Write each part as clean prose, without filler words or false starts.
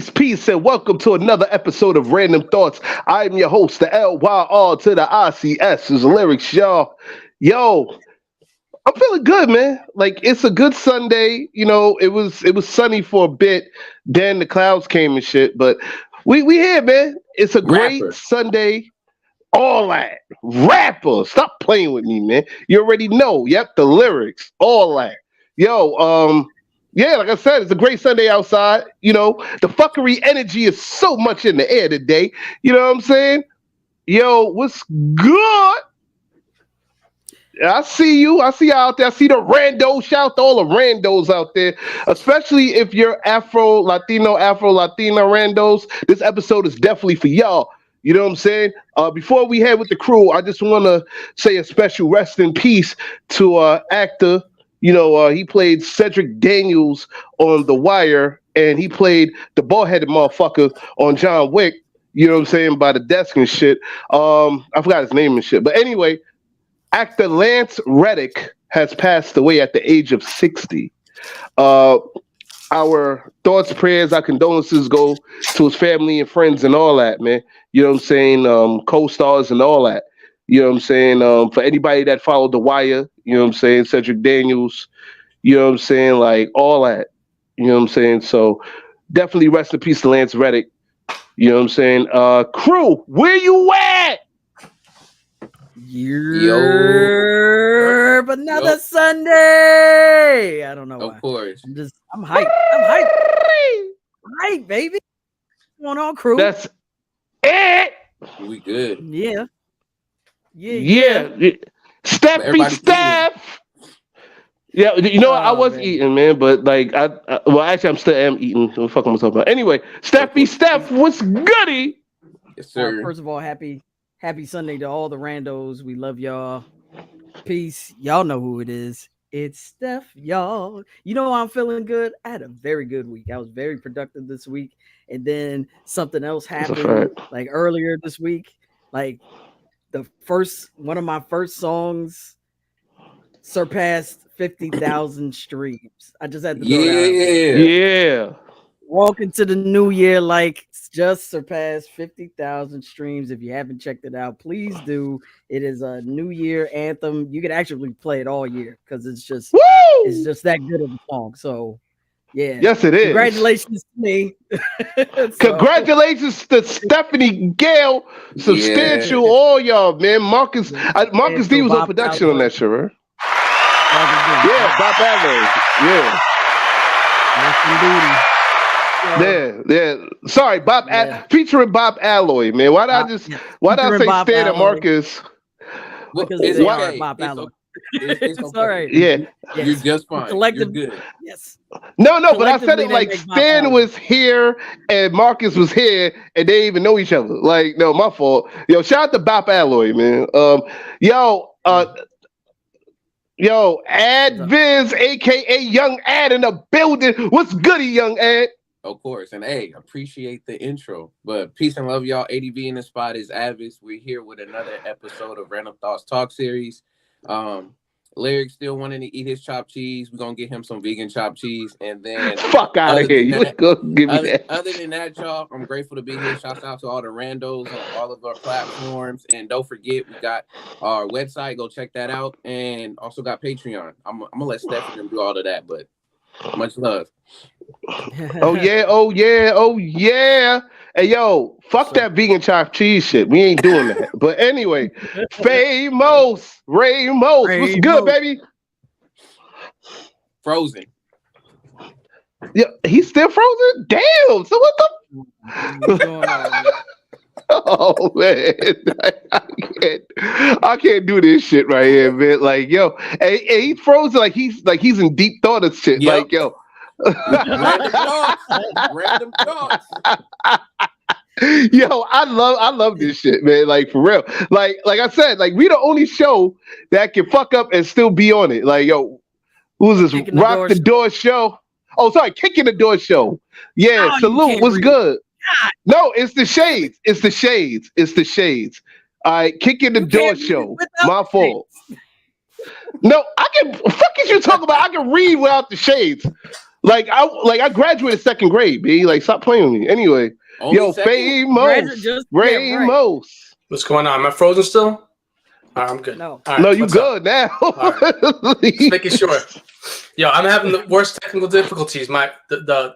Peace, and welcome to another episode of Random Thoughts. I'm your host, the LYR to the ICS is lyrics, y'all. Yo, I'm feeling good, man. Like it's a good Sunday. You know, it was sunny for a bit. Then the clouds came and shit. But we here, man. It's a great Rapper. Sunday. All that rapper. Stop playing with me, man. You already know. Yep, the lyrics. All that. Yo, yeah, like I said, it's a great Sunday outside. You know, the fuckery energy is so much in the air today. You know what I'm saying? Yo, what's good? I see you. I see you out there. I see the randos. Shout out to all the randos out there, especially if you're Afro-Latina randos. This episode is definitely for y'all. You know what I'm saying? Before we head with the crew, I just want to say a special rest in peace to actor. You know, he played Cedric Daniels on The Wire, and he played the bald-headed motherfucker on John Wick. You know what I'm saying? By the desk and shit. I forgot his name and shit. But anyway, actor Lance Reddick has passed away at the age of 60. Our thoughts, prayers, our condolences go to his family and friends and all that, man. You know what I'm saying? Co-stars and all that. You know what I'm saying? For anybody that followed The Wire, you know what I'm saying? Cedric Daniels, you know what I'm saying? Like all that. You know what I'm saying? So definitely rest in peace to Lance Reddick. You know what I'm saying? Crew, where you at? Yo, another Sunday. I don't know why. Of course. I'm hyped. I'm hyped, baby. What's going on, crew? That's it. We good. Yeah. Steph. Yeah, you know what? I was man. eating, man, but like well, actually, I'm still eating. What the fuck am I talking about? Anyway, Steph, what's goody? Yes, sir. First of all, happy Sunday to all the randos. We love y'all. Peace. Y'all know who it is. It's Steph, y'all. You know I'm feeling good. I had a very good week. I was very productive this week, and then something else happened like earlier this week. Like one of my first songs surpassed 50,000 streams. I just had to Yeah. Walk into the new year like just surpassed 50,000 streams. If you haven't checked it out, please do. It is a new year anthem. You can actually play it all year because it's just that good of a song. So yeah. Yes, it is. Congratulations to me. Congratulations to Stephanie Gale, Substantial, all y'all, man. Marcus D was on production on that shit, right? Yeah, Bob Alloy. Yeah. Sorry, featuring Bob Alloy, man. Why did I say Stan and Marcus? Because it's Bob Alloy. It's all right. Yeah. Yes. You're just fine. You're good. Yes. No, but I said it like Stan was here and Marcus was here and they even know each other. Like, no, my fault. Yo, shout out to Bob Alloy, man. Ad Viz, aka Young Ad in the building. What's goody, Young Ad? Of course. And hey, appreciate the intro. But peace and love, y'all. ADV in the spot is Avis. We're here with another episode of Randumb Thoughtz Talk Series. Lyric still wanting to eat his chopped cheese. We're gonna get him some vegan chopped cheese, and then fuck out of here. You go give me that. Other than that, y'all, I'm grateful to be here. Shouts out to all the randos on all of our platforms, and don't forget we got our website. Go check that out, and also got Patreon. I'm gonna let Stephanie do all of that, but much love. Oh yeah. Hey yo, fuck that vegan chopped cheese shit. We ain't doing that. But anyway, Ramos, what's good, baby? Frozen. Yeah, he's still frozen? Damn. So what the oh man, I can't do this shit right here, man. Like, yo, hey, he's frozen like he's in deep thought of shit. Yep. Like, yo. Random thoughts. Yo, I love this shit, man. Like for real. Like I said, like we the only show that can fuck up and still be on it. Like, yo, who's this? Rock the Door show. Oh, sorry, Kicking the Door show. Yeah, salute. What's good? God. No, it's the shades. It's the shades. All right, Kicking the Door show. My fault. No, I can. Fuck is you talking about? I can read without the shades. Like I graduated second grade, B. Like, stop playing with me. Anyway, Only yo, second? Famous, Ramos. What's going on? Am I frozen still? All right, I'm good. No. All right, No, you what's good now. All right. Just making sure. Yo, I'm having the worst technical difficulties. The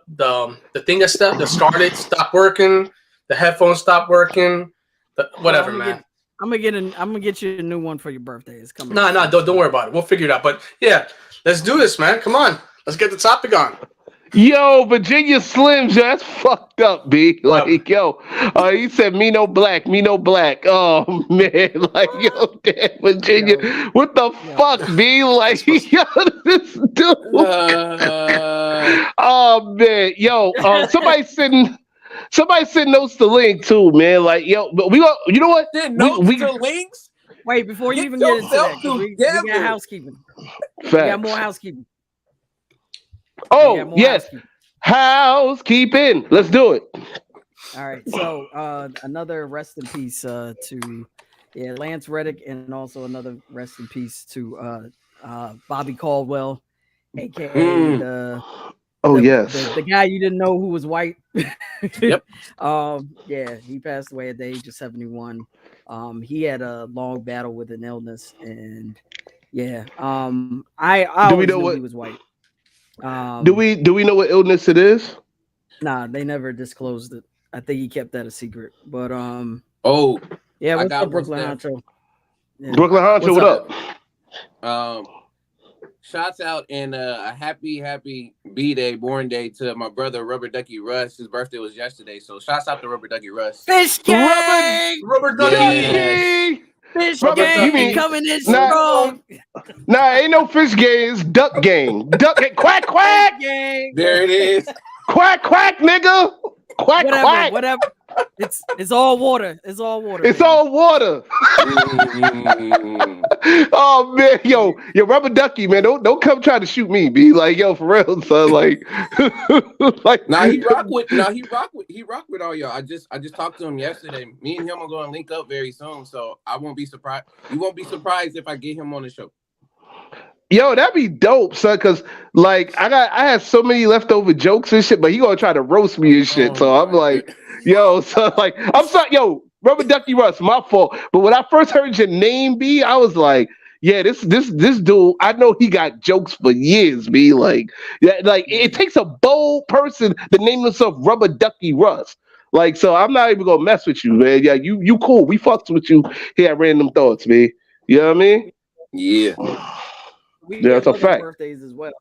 thing that stopped working. The headphones stopped working. Whatever, man. I'm gonna get you a new one for your birthday. It's coming. No, don't worry about it. We'll figure it out. But yeah, let's do this, man. Come on, let's get the topic on. Yo, Virginia Slims, yo, that's fucked up, B. Like, yo, he said, me no black. Oh, man. Like, yo, damn, Virginia, what the fuck, B? Like, yo, this dude. Oh, man. Yo, somebody send notes to link, too, man. Like, yo, but we got, you know what? We got links? Wait, before you even get into that, we got housekeeping. We got more housekeeping. Oh, yes. Housekeeping. Let's do it. All right. So another rest in peace to Lance Reddick, and also another rest in peace to Bobby Caldwell, aka the guy you didn't know who was white. Yep. He passed away at the age of 71. He had a long battle with an illness, and I always knew he was white. Do we know what illness it is? Nah, they never disclosed it. I think he kept that a secret. But what's up, Brooklyn Honcho? Yeah. Brooklyn Honcho, what up? Shouts out and a happy B-Day, born day to my brother Rubber Ducky Russ. His birthday was yesterday, so shouts out to Rubber Ducky Russ. Fish gang! Rubber Ducky! Yes. Fish gang coming in strong. Nah, ain't no fish gang. It's duck gang. Duck gang. Quack, quack. Gang. There it is. Quack, quack, nigga. Quack, quack. Whatever. It's all water. It's all water. It's all water. Oh man, yo, Rubber Ducky, man, don't come try to shoot me, be like, yo, for real, son, like, like. He rock with all y'all. I just talked to him yesterday. Me and him are going to link up very soon, so I won't be surprised. You won't be surprised if I get him on the show. Yo, that'd be dope, son. Cause like I had so many leftover jokes and shit, but he gonna try to roast me and shit. So I'm like, yo, so like, I'm sorry, yo, Rubber Ducky Russ, my fault. But when I first heard your name, B, I was like, yeah, this dude, I know he got jokes for years, B. Like, yeah, like it takes a bold person to name himself Rubber Ducky Russ. Like, so I'm not even gonna mess with you, man. Yeah, you cool. We fucks with you here at Random Thoughts, man. You know what I mean? Yeah. That's a fact. Birthdays as well.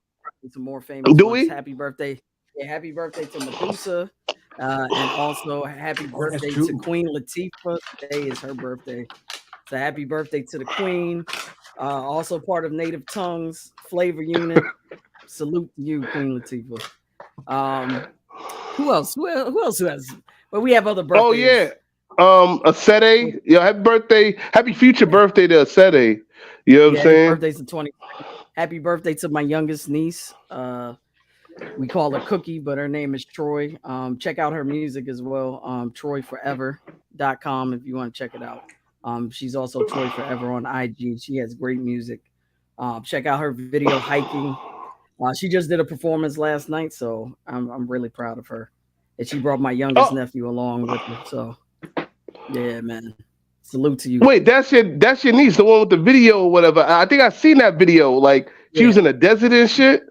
Some more famous. Do ones. we? Happy birthday! Yeah, happy birthday to Medusa, and also happy birthday to Queen Latifah. Today is her birthday. So happy birthday to the Queen. Also part of Native Tongues Flavor Unit. Salute to you, Queen Latifah. Who else? Who else has? Well, we have other birthdays. Oh yeah. Asete. Yo, happy future birthday to Asete. You know what I'm saying? Birthday's in 20. Happy birthday to my youngest niece. We call her Cookie, but her name is Troy. Check out her music as well. TroyForever.com if you want to check it out. She's also Troy Forever on IG. She has great music. Check out her video hiking. She just did a performance last night, so I'm really proud of her. And she brought my youngest nephew along with her. So yeah, man. Salute to you. Wait, that's your niece, the one with the video or whatever. I think I seen that video. Like she was in the desert and shit.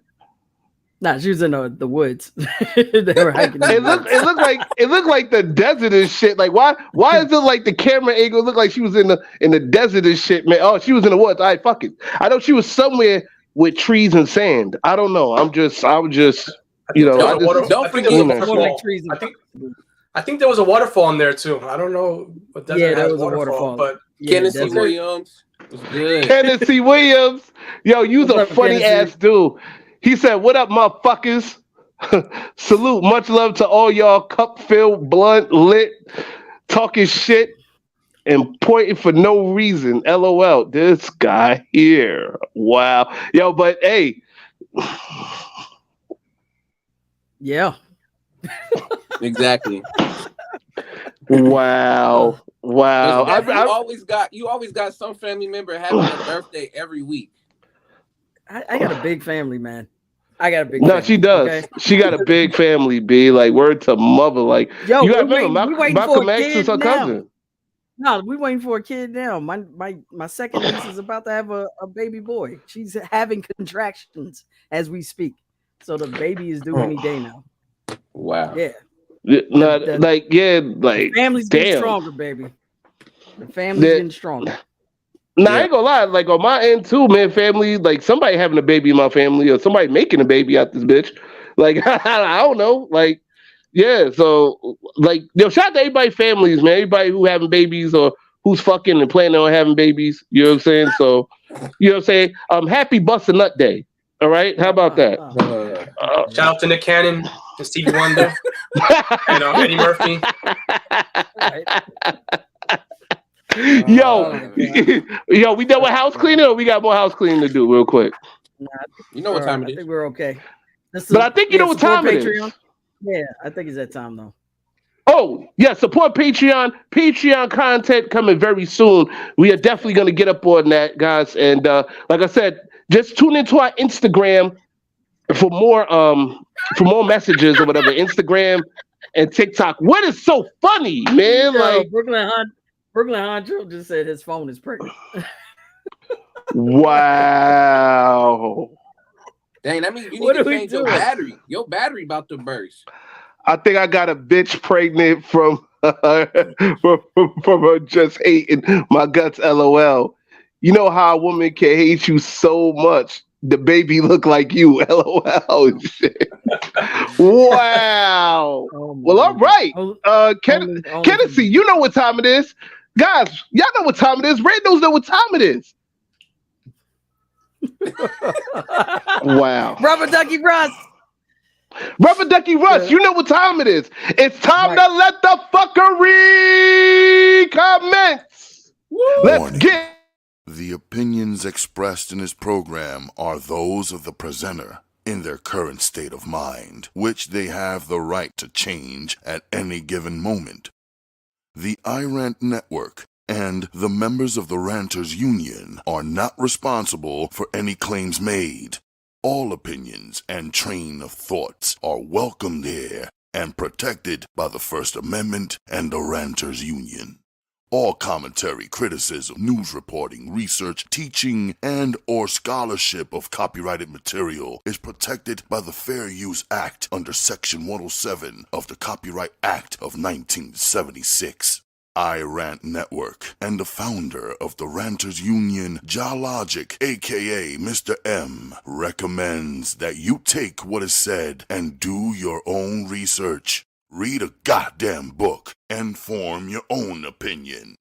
Nah, she was in the woods. They were hiking. It looked like the desert and shit. Like why is it like the camera angle look like she was in the desert and shit, man? Oh, she was in the woods. All right, fuck it. I know she was somewhere with trees and sand. I don't know. I was just you know. Don't forget. I think there was a waterfall in there too. I don't know what that was a waterfall. But Tennessee Williams was good. Tennessee Williams, yo, you's a funny ass dude. He said, "What up, motherfuckers? Salute, much love to all y'all. Cup filled, blunt, lit, talking shit, and pointing for no reason. LOL. This guy here. Wow, yo, but hey, yeah." Exactly. Wow. You always got some family member having a birthday every week. I got a big family, man. I got a big. No, family, she does. okay? She got a big family. B, like word to mother. Like Yo, you got we remember, waiting for Malcolm a X is kid her now. cousin. No, we waiting for a kid now. My second niece is about to have a baby boy. She's having contractions as we speak. So the baby is due any day now. Wow. Yeah. Not The like like family's getting damn. stronger, baby. The family's getting stronger. Nah, I ain't gonna lie. Like on my end too, man. Family, like somebody having a baby in my family, or somebody making a baby out this bitch. Like I don't know. Like yeah. So like shout out to everybody's families, man. Everybody who having babies or who's fucking and planning on having babies. You know what I'm saying? So you know what I'm saying. Happy Bust a Nut Day. All right. How about that? Shout out to Nick Cannon and Stevie Wonder and Eddie Murphy. Yo, we done with house cleaning, or we got more house cleaning to do, real quick? You know what time it is. I think we're okay. But I think you know what time it is. Yeah, I think it's that time though. Oh, yeah, support Patreon. Patreon content coming very soon. We are definitely going to get up on that, guys. And like I said, just tune into our Instagram for more messages or whatever. Instagram and TikTok. What is so funny, man? Like Brooklyn Hondro just said his phone is pregnant. Wow. Dang, that means you need to change your battery. Your battery about to burst. I think I got a bitch pregnant from her just hating my guts. LOL. You know how a woman can hate you so much. The baby look like you. LOL. Shit. Wow. Well, all right. Kennedy, you know what time it is. Guys, y'all know what time it is. Randos know what time it is. Wow. Rubber Ducky Russ. Rubber Ducky Russ, you know what time it is. It's time to let the fuckery commence. Let's get. The opinions expressed in this program are those of the presenter in their current state of mind, which they have the right to change at any given moment. The iRant Network and the members of the Ranters Union are not responsible for any claims made. All opinions and train of thoughts are welcomed here and protected by the First Amendment and the Ranters Union. All commentary, criticism, news reporting, research, teaching, and or scholarship of copyrighted material is protected by the Fair Use Act under Section 107 of the Copyright Act of 1976. iRant Network and the founder of the Ranters Union, Jalogic, aka Mr. M, recommends that you take what is said and do your own research. Read a goddamn book and form your own opinion.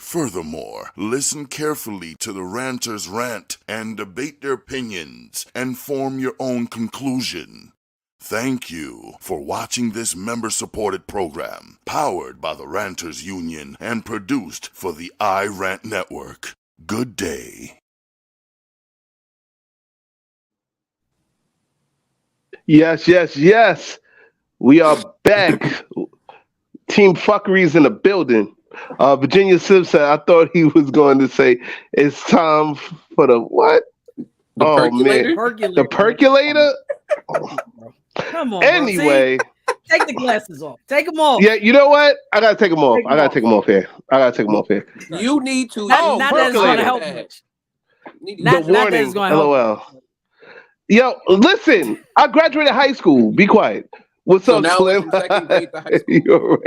Furthermore, listen carefully to the Ranters rant and debate their opinions and form your own conclusion. Thank you for watching this member-supported program, powered by the Ranters Union and produced for the iRant Network. Good day. Yes, yes, yes. We are back. Team Fuckery's in the building. Virginia Simpson, I thought he was going to say, it's time for the what? The percolator? Man. The percolator? Come on, anyway. Bro. Take the glasses off. Take them off. Yeah, you know what? I got to take them off. I got to take them off here. You need to. Not that it's going to help much. The warning. LOL. Yo, listen. I graduated high school. Be quiet. What's up, Slim? Second grade to high school.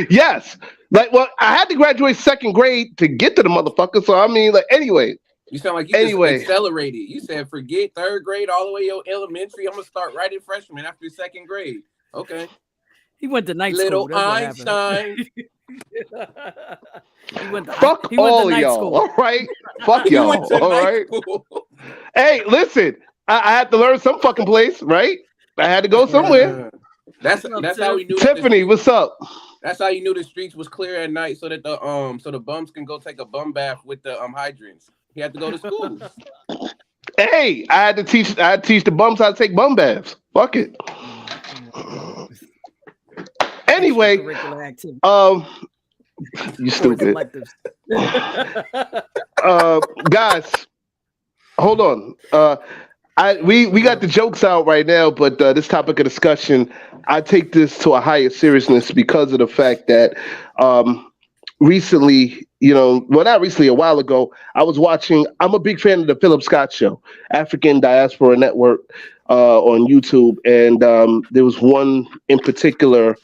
Yes. Like, well, I had to graduate second grade to get to the motherfucker. So, I mean, like, anyway. You sound like you just accelerated. You said, forget third grade all the way to elementary. I'm going to start right in freshman after second grade. Okay. He went to night Little school. Einstein. Fuck all of y'all. School. All right. Fuck y'all. All right. Hey, listen. I had to learn some fucking place, right? I had to go somewhere. That's how we knew. Tiffany, what's up? That's how you knew the streets was clear at night, so that the bums can go take a bum bath with the hydrants. He had to go to school. Hey, I had to teach the bums how to take bum baths. Fuck it. Anyway, you stupid. Guys, hold on. We got the jokes out right now, but this topic of discussion, I take this to a higher seriousness because of the fact that recently, not recently, a while ago, I was watching. I'm a big fan of the Philip Scott Show, African Diaspora Network, on YouTube, and there was one in particular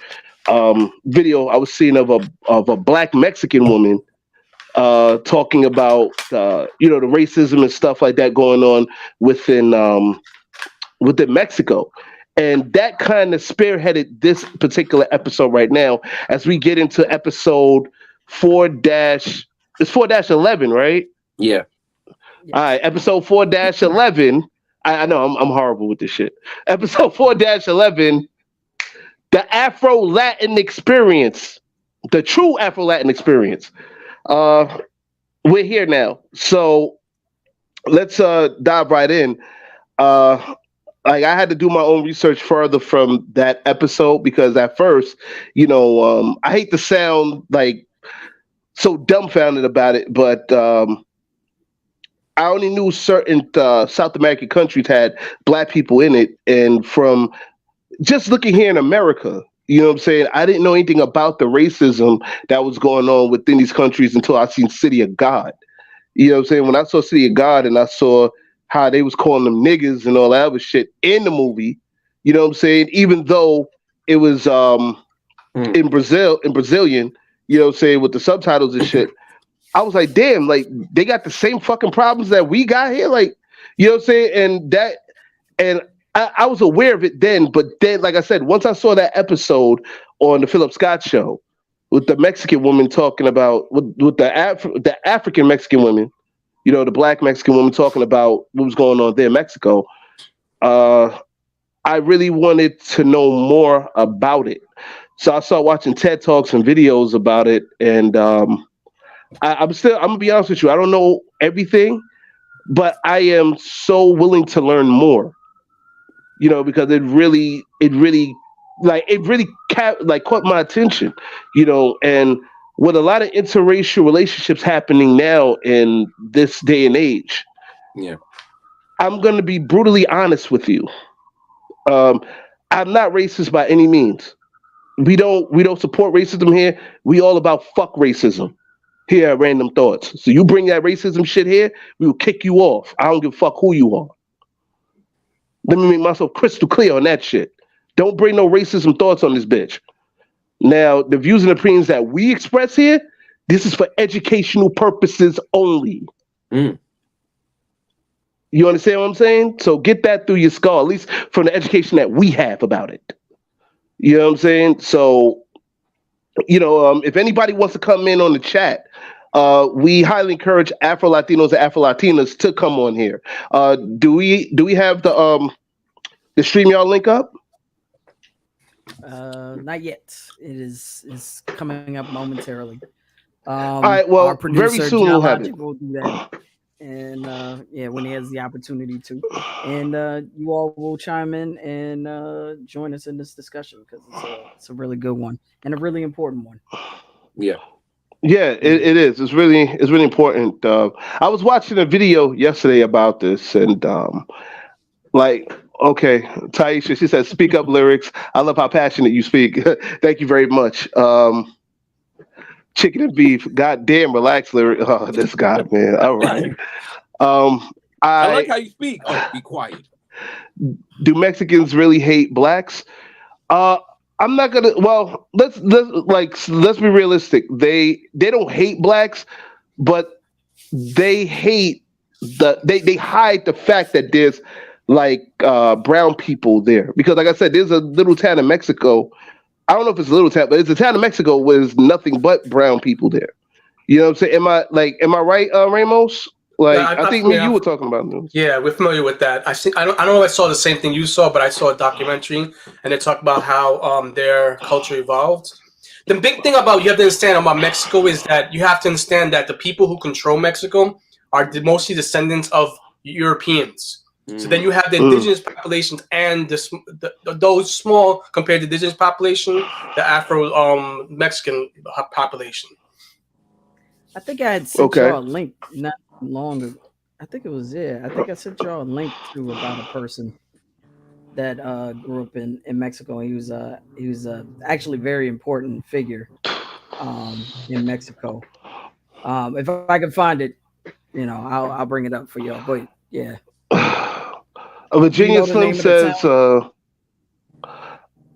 video I was seeing of a black Mexican woman talking about the racism and stuff like that going on within Mexico. And that kind of spearheaded this particular episode right now as we get into episode 4-11, right? Yeah. All right, episode 4-11. I know I'm horrible with this shit. Episode 4-11, the Afro-Latin experience, the true Afro-Latin experience. We're here now. So let's dive right in. I had to do my own research further from that episode because at first, I hate to sound like so dumbfounded about it, but I only knew certain South American countries had black people in it, and from just looking here in America, you know what I'm saying, I didn't know anything about the racism that was going on within these countries until I seen City of God. You know what I'm saying? When I saw City of God and I saw how they was calling them niggas and all that other shit in the movie, you know what I'm saying? Even though it was in Brazilian, you know what I'm saying, with the subtitles and shit, I was like, damn, like they got the same fucking problems that we got here, like, you know what I'm saying? And I was aware of it then, but then, like I said, once I saw that episode on the Philip Scott Show with the Mexican woman talking about with the African Mexican women, the black Mexican woman talking about what was going on there in Mexico, I really wanted to know more about it. So I started watching TED Talks and videos about it, and I'm gonna be honest with you, I don't know everything, but I am so willing to learn more. Because it really caught my attention, and with a lot of interracial relationships happening now in this day and age. Yeah. I'm going to be brutally honest with you. I'm not racist by any means. We don't support racism here. We all about fuck racism here at Random Thoughts. So you bring that racism shit here, we will kick you off. I don't give a fuck who you are. Let me make myself crystal clear on that shit. Don't bring no racism thoughts on this bitch. Now, the views and opinions that we express here, this is for educational purposes only. Mm. You understand what I'm saying? So get that through your skull, at least from the education that we have about it. You know what I'm saying? So, if anybody wants to come in on the chat, we highly encourage Afro-Latinos and Afro-Latinas to come on here. Do we have the StreamYard link up? Not yet. It is coming up momentarily. All right. Well, our producer, very soon we'll have it. will do that, and when he has the opportunity to, and you all will chime in and join us in this discussion because it's a really good one and a really important one. Yeah. Yeah, it is. It's really important. I was watching a video yesterday about this, and okay, Taisha, she said, "Speak up, lyrics." I love how passionate you speak. Thank you very much. Chicken and beef, goddamn, relax, lyric. Oh, this guy, man. All right. I like how you speak. Oh, be quiet. Do Mexicans really hate blacks? I'm not gonna. Well, let's be realistic. They don't hate blacks, but they hate they hide the fact that there's brown people there, because like I said, there's a little town in Mexico. I don't know if it's a little town, but it's a town in Mexico where there's nothing but brown people there. You know what I'm saying? Am I right, Ramos? I think me and you were talking about this. Yeah, we're familiar with that. I don't know if I saw the same thing you saw, but I saw a documentary and they talked about how their culture evolved. The big thing you have to understand about Mexico is that you have to understand that the people who control Mexico are mostly descendants of Europeans. So then you have the indigenous populations and those small compared to the indigenous population, the Afro Mexican population. I think I had sent you a link not long ago. I think it was I think I sent y'all a link to about a person that grew up in Mexico. He was actually very important figure in Mexico. If I can find it, I'll bring it up for y'all. But yeah, Virginia the Slim name of the town? says,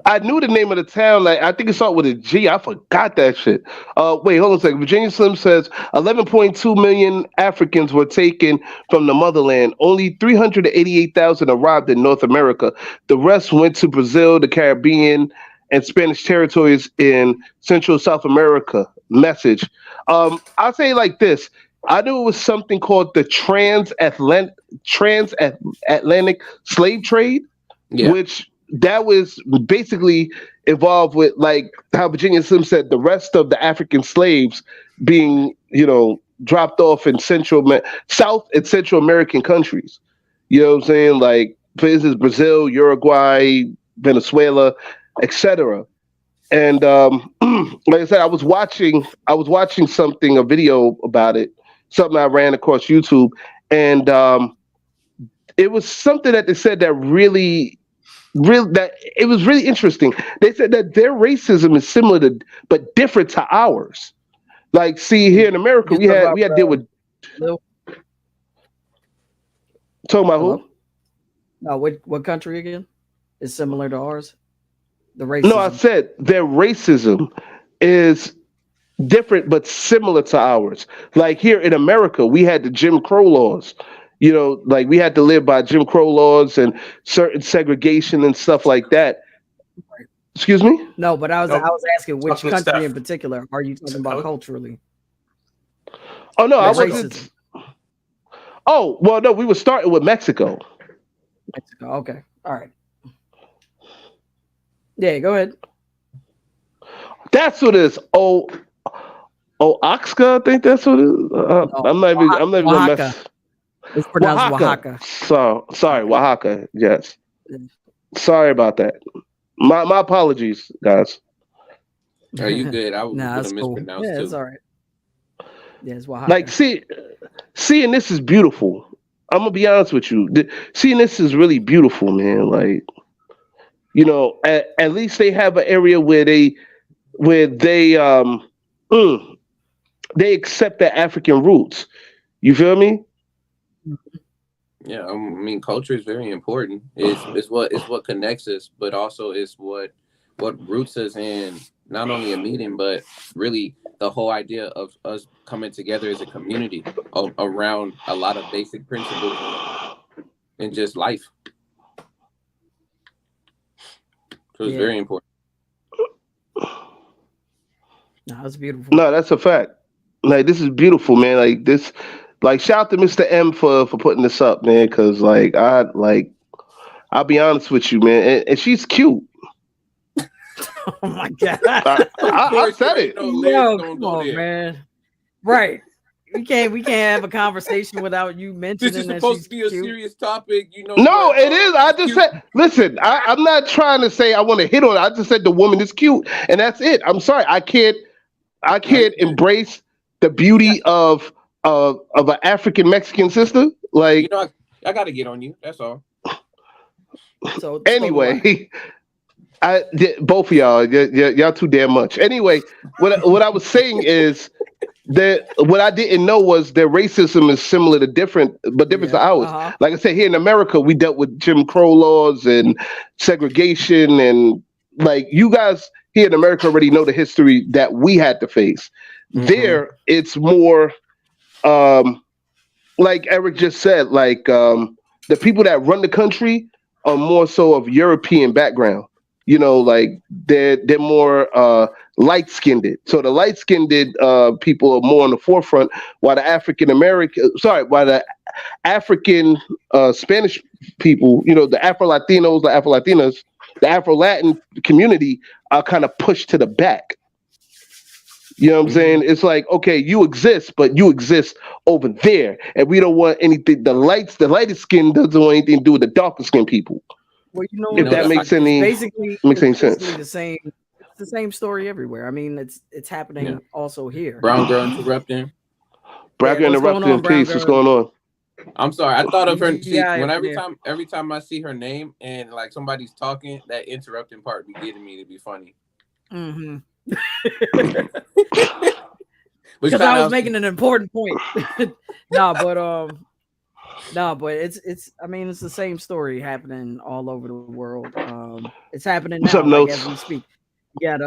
I knew the name of the town. Like I think it started with a G. I forgot that shit. Wait, hold on a second. Virginia Slim says 11.2 million Africans were taken from the motherland. Only 388,000 arrived in North America. The rest went to Brazil, the Caribbean, and Spanish territories in Central South America. Message. I'll say it like this. I knew it was something called the transatlantic slave trade, Yeah. which that was basically involved with like how Virginia Slim said the rest of the African slaves being, dropped off in South and Central American countries. You know what I'm saying? Like for instance, Brazil, Uruguay, Venezuela, etc. And like I said, I was watching a video about it, something I ran across YouTube, and it was something that they said that that it was really interesting. They said that their racism is similar to but different to ours. Like, see, here in America, we had to deal with talking about Hello? who? No, what country again is similar to ours? The racism. No, I said their racism is different but similar to ours. Like here in America, we had the Jim Crow laws. Like we had to live by Jim Crow laws and certain segregation and stuff like that. Excuse me? No, but I was asking which Talking to country Steph. in particular are you talking about culturally? Oh no, I The wasn't. racism. Oh well, no, we were starting with Mexico. Mexico. Okay. All right. Yeah, go ahead. That's what it is. Oaxaca, I think that's what it is. I'm not even gonna mess. It's pronounced Oaxaca. Sorry, Oaxaca. Yes. Sorry about that. My apologies, guys. Are you good? I would Nah, have that's cool. mispronounced Yeah, too. it's all right. Yeah, it's Oaxaca. Like, seeing this is beautiful. I'm gonna be honest with you. Seeing this is really beautiful, man. Like, at least they have an area where they they accept their African roots. You feel me? Yeah, I mean, culture is very important. It's what connects us, but also it's what roots us in not only a meeting, but really the whole idea of us coming together as a community around a lot of basic principles in just life. So it's very important. No, that's beautiful. No, that's a fact. Like this is beautiful, man. Like this, like shout out to Mr. M for putting this up, man. Because I'll be honest with you, man, and she's cute. Oh my god! I said it. No, come on, man. Right. We can't have a conversation without you mentioning This is that supposed she's to be a cute. serious topic, No, it is. I just said, listen, I'm not trying to say I want to hit on it. I just said the woman is cute, and that's it. I'm sorry, I can't embrace the beauty of an African Mexican sister. Like, I got to get on you. That's all. So anyway, both of y'all too damn much. Anyway, what I was saying is that what I didn't know was that racism is similar to different to ours. Uh-huh. Like I said, here in America, we dealt with Jim Crow laws and segregation, and like you guys here in America already know the history that we had to face. Mm-hmm. There, it's more, like Eric just said, like the people that run the country are more so of European background. Like they're more light-skinned. So the light-skinned people are more on the forefront, while the African Spanish people, the Afro-Latinos, the Afro-Latinas, the Afro-Latin community are kind of pushed to the back. You know what I'm saying? It's like, okay, you exist, but you exist over there, and we don't want anything. The lightest skin doesn't want anything to do with the darker skin people. Well, if that makes any sense. It's the same story everywhere. I mean, it's happening also here. Brown girl interrupting. Brown girl interrupting. Peace. What's going on? I'm sorry. I thought of her. See, Yeah, when up every there. time I see her name and like somebody's talking, that interrupting part be getting me to be funny. Mm-hmm. Which Because kind I was of making an important point. No, but it's I mean it's the same story happening all over the world. It's happening What's now, up, like Notes? as we speak. You got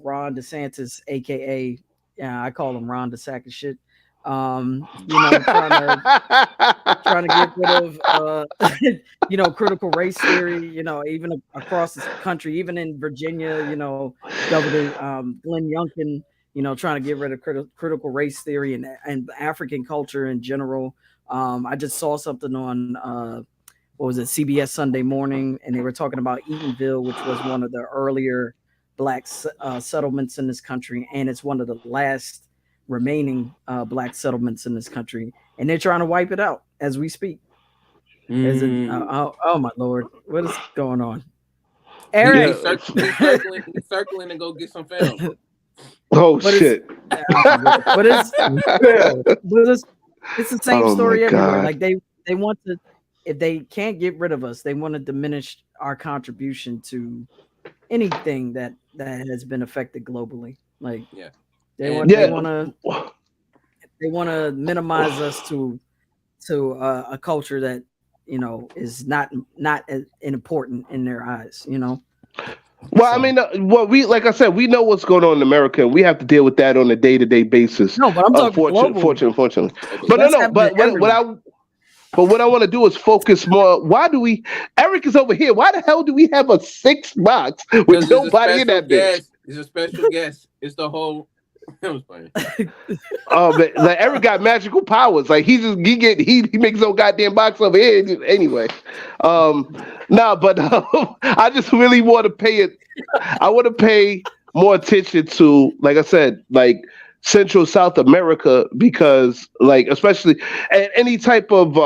Ron DeSantis, aka I call him Ron the sack of shit. Trying to get rid of critical race theory, even across the country, even in Virginia, Governor Glenn Youngkin, trying to get rid of critical race theory and African culture in general. I just saw something on what was it, CBS Sunday Morning, and they were talking about Eatonville, which was one of the earlier black settlements in this country, and it's one of the last remaining black settlements in this country, and they're trying to wipe it out as we speak. Oh my lord, what is going on? Eric, he's circling to go get some film. Oh shit! But it's the same story everywhere. Like they want to, if they can't get rid of us, they want to diminish our contribution to anything that has been affected globally. Like they want to minimize us to a culture that is not as important in their eyes. Well, I mean, like I said, we know what's going on in America, and we have to deal with that on a day-to-day basis. No, but I'm talking globally. Unfortunately. But what I want to do is focus more. Why do we? Eric is over here. Why the hell do we have a 6 box with nobody in that bitch? He's a special guest. It's the whole. I was playing. Man, like Eric got magical powers. Like he makes his own goddamn box over here anyway. But I just really want to pay it. I want to pay more attention to, like I said, like Central South America, because like especially any type of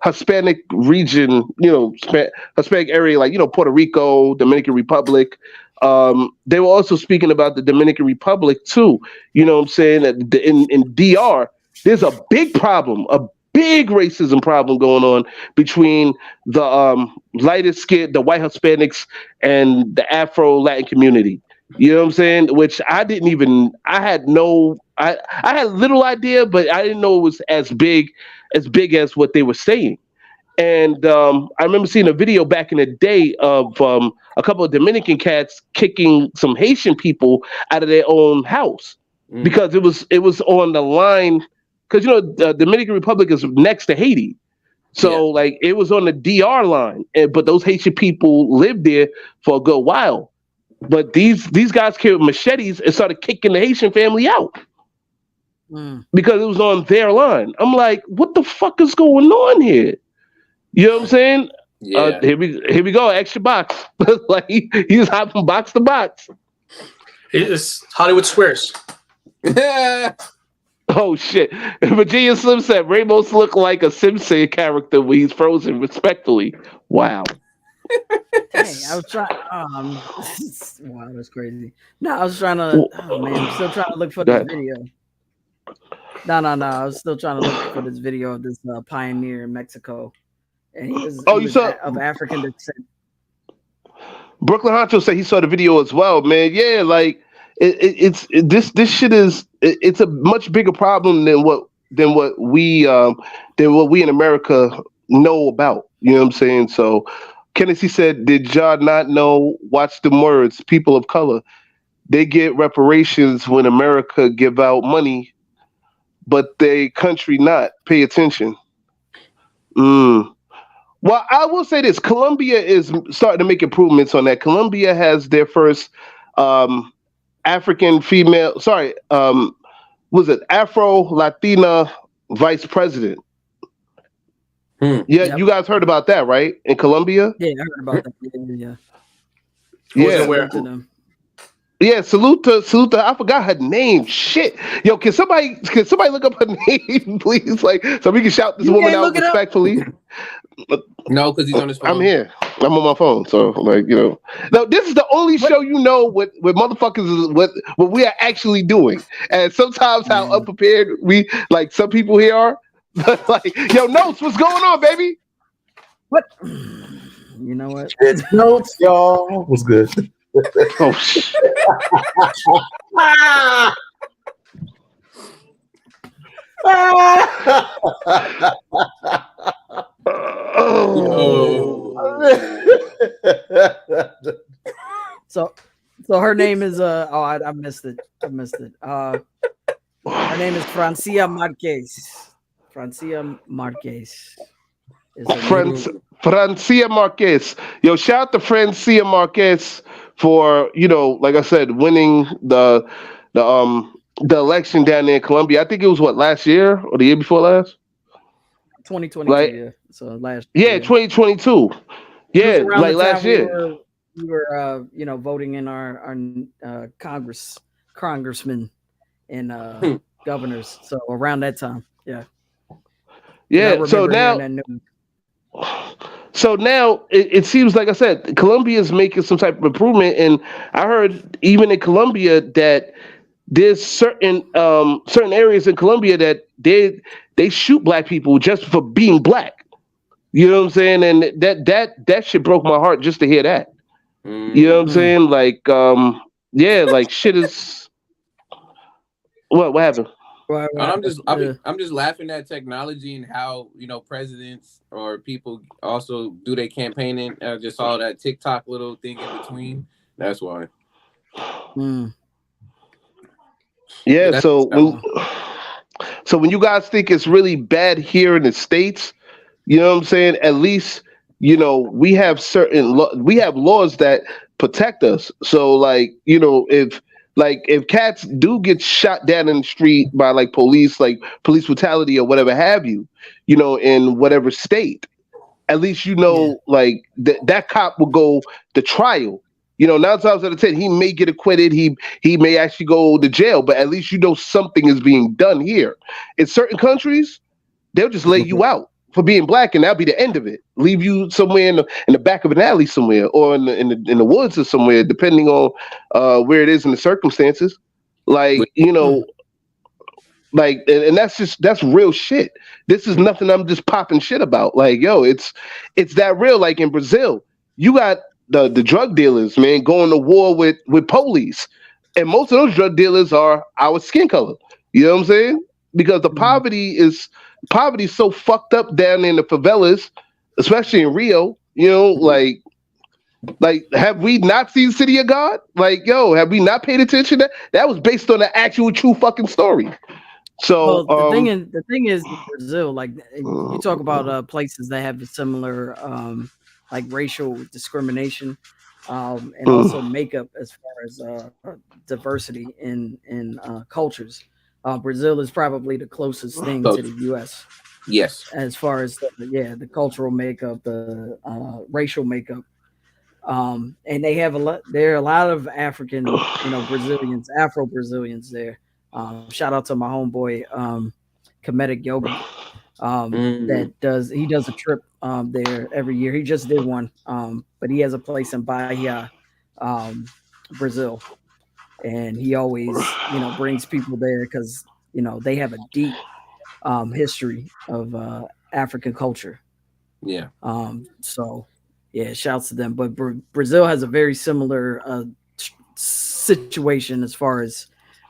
Hispanic region, Hispanic area, like Puerto Rico, Dominican Republic. They were also speaking about the Dominican Republic too. You know what I'm saying? In DR, there's a big problem, a big racism problem going on between the lightest skin, the white Hispanics, and the Afro-Latin community. You know what I'm saying? Which I had little idea, but I didn't know it was as big as what they were saying. And I remember seeing a video back in the day of a couple of Dominican cats kicking some Haitian people out of their own house because it was on the line, because the Dominican Republic is next to Haiti, so like it was on the DR line, but those Haitian people lived there for a good while. But these guys carried machetes and started kicking the Haitian family out because it was on their line. I'm like, what the fuck is going on here? You know what I'm saying? Yeah. Here we go. Extra box. Like he's hopping box to box. It's Hollywood Squares. Oh shit! Virginia Slim said rainbows look like a Simpson character when he's frozen. Respectfully, wow. Hey, I was trying. Wow, that's crazy. No, I was trying to. Oh man, I'm still trying to look for this video. No. I was still trying to look for this video of this pioneer in Mexico. And he was of African descent. Brooklyn Honcho said he saw the video as well, man. Yeah, like this shit is it's a much bigger problem than what we in America know about. You know what I'm saying? So Kennedy said, "Did y'all not know? Watch the words. People of color, they get reparations when America give out money, but they country not. Pay attention." Well, I will say this: Colombia is starting to make improvements on that. Colombia has their first African female. Sorry, was it Afro-Latina vice president? Yeah, yep. You guys heard about that, right? In Colombia? Yeah, I heard about that. Yeah. Yeah, salute to, I forgot her name. Shit. Yo, can somebody look up her name, please? Like, so we can shout this woman out respectfully. No, because he's on his phone. I'm here. I'm on my phone. So, like, now this is the only show what motherfuckers is what we are actually doing. And sometimes how unprepared some people here are. Like, yo, Notes, what's going on, baby? What? You know what? It's Notes, y'all. What's good? Oh shit. So her name is I missed it. Her name is Francia Marquez. Francia Marquez. Francia Marquez. Yo, shout out to Francia Marquez for, like I said, winning the election down there in Colombia. I think it was last year or the year before last? 2022, yeah. So last year. Yeah, 2022. Yeah, like last year. We were voting in our congressmen and governors. So around that time, yeah. Yeah, so now it seems like I said, Colombia is making some type of improvement, and I heard even in Colombia that there's certain areas in Colombia that they shoot black people just for being black. You know what I'm saying? And that shit broke my heart just to hear that. You know what I'm saying? Like, like shit is. What happened? I'm just laughing at technology and how presidents or people also do their campaigning. I just saw that TikTok little thing in between. That's why. Yeah. So when you guys think it's really bad here in the States, you know what I'm saying? At least we have we have laws that protect us. So if cats do get shot down in the street by police brutality or whatever have you, in whatever state, at least that cop will go to trial. 9 times out of 10, he may get acquitted. He may actually go to jail, but at least something is being done here. In certain countries, they'll just lay you out for being black, and that'll be the end of it. Leave you somewhere in the back of an alley somewhere, or in the woods or somewhere, depending on where it is in the circumstances. And that's real shit. This is nothing I'm just popping shit about. It's that real. Like in Brazil, you got the drug dealers, man, going to war with police, and most of those drug dealers are our skin color. You know what I'm saying? Because the poverty is so fucked up down in the favelas, especially in Rio. Have we not seen City of God? Have we not paid attention? That was based on an actual true fucking story. So the thing is in Brazil, you talk about places that have a similar racial discrimination and also makeup as far as diversity in cultures. Brazil is probably the closest thing to the U.S. Yes, as far as the cultural makeup, the racial makeup, and they have there are a lot of African, Brazilians, Afro Brazilians there. Shout out to my homeboy, Comedic Yogi, that does a trip there every year. He just did one, but he has a place in Bahia, Brazil. And he always, brings people there because, they have a deep history of African culture. Yeah. So, yeah, shouts to them. But Brazil has a very similar situation as far as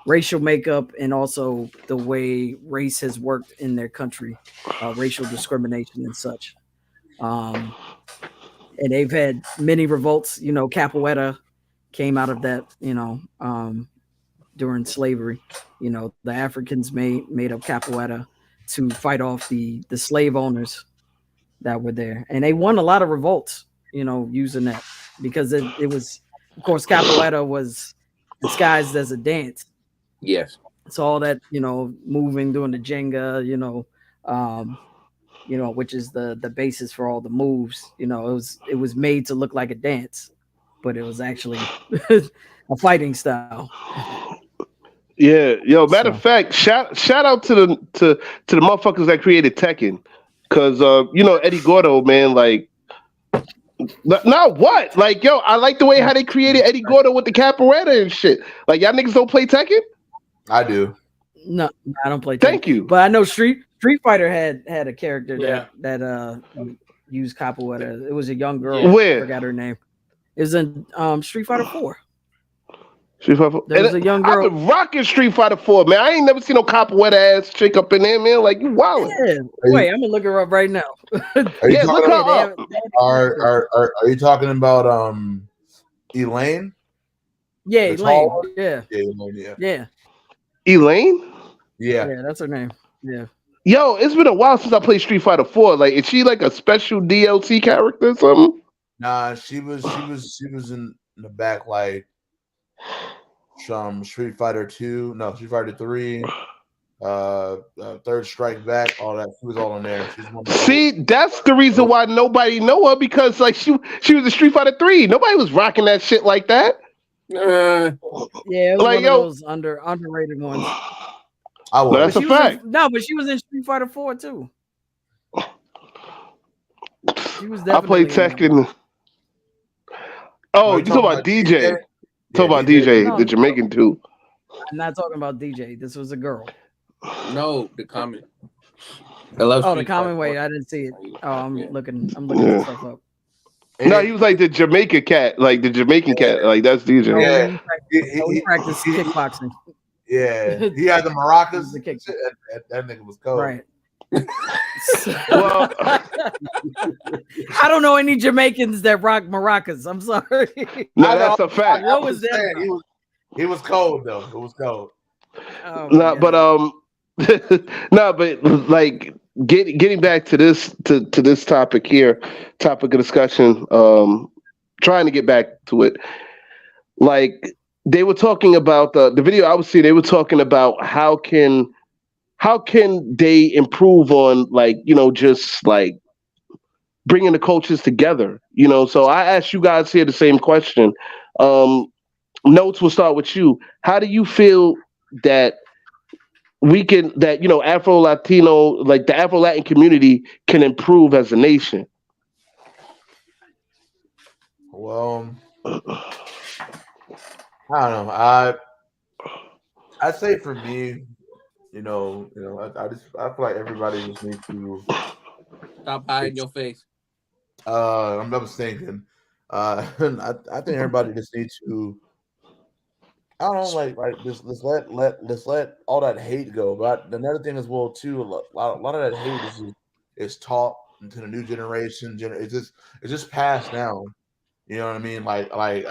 racial makeup and also the way race has worked in their country, racial discrimination and such. And they've had many revolts. Capoeira came out of that, during slavery. The Africans made up capoeira to fight off the slave owners that were there, and they won a lot of revolts, using that, because it was, of course, capoeira was disguised as a dance. Yes. So all that, moving, doing the Jenga, which is the basis for all the moves. It was made to look like a dance, but it was actually a fighting style. Yeah, yo. Matter of fact, shout out to the motherfuckers that created Tekken, because Eddie Gordo, man, now what? I like the way how they created Eddie Gordo with the capoeira and shit. Y'all niggas don't play Tekken? I do. No, I don't play Tekken. Thank you. But I know Street Fighter had a character Yeah. that used capoeira. It was a young girl. Where? I forgot her name. It was in Street Fighter 4. Street Fighter 4. There was a young girl. I've been rocking Street Fighter 4, man. I ain't never seen no copperhead ass chick up in there, man. Like, you wildin'. Yeah. Wait, I'm gonna look her up right now. Yeah, look her up. Are you talking about Elaine? Yeah, The Elaine. tall- Yeah. Yeah, Elaine, yeah. Yeah. Elaine? Yeah. Yeah, that's her name. Yeah. Yo, it's been a while since I played Street Fighter 4. Like, is she like a special DLC character or something? Nah, she was in the back like some Street Fighter 2, no, Street Fighter 3, Third Strike Back, all that. She was all in there. She's one of See, that's the reason why nobody know her, because like she was a Street Fighter 3. Nobody was rocking that shit like that. Yeah, it was Like, one yo- of those underrated ones. I No, was. that's a She was fact. but she was in Street Fighter 4 too. She was I played definitely in that one. Tekken. Oh, No, you talking about DJ? Talk about DJ, No, the Jamaican too. I'm not talking about DJ. This was a girl. No, the comment. I love Oh, the Street common Fighter. way. I didn't see it. Oh, I'm Yeah. looking Yeah. this stuff up. No, he was like the Jamaican cat, like the Jamaican cat, like that's DJ. Oh, Yeah. he practiced kickboxing. Yeah, he had the maracas. The kick. That nigga was cold. Right. Well, I don't know any Jamaicans that rock maracas. I'm sorry. no, that's a fact. What was that saying, about? He was cold though. It was cold. Oh, No, my but God. no, but like getting back to this this topic here, topic of discussion. Trying to get back to it. Like they were talking about the video I was seeing. They were talking about how can they improve on, like, you know, just like bringing the cultures together, you know. So I asked you guys here the same question. Notes, we'll start with you. How do you feel that you know, Afro-Latino, like the Afro-Latin community can improve as a nation? Well, I don't know. I'd say for me, I feel like everybody just needs to Stop hiding your face. I'm just thinking. I think everybody just needs to. I don't know, like just let's let all that hate go. But another thing as well too, a lot of that hate is taught into the new generation. It's just passed down. You know what I mean? Like I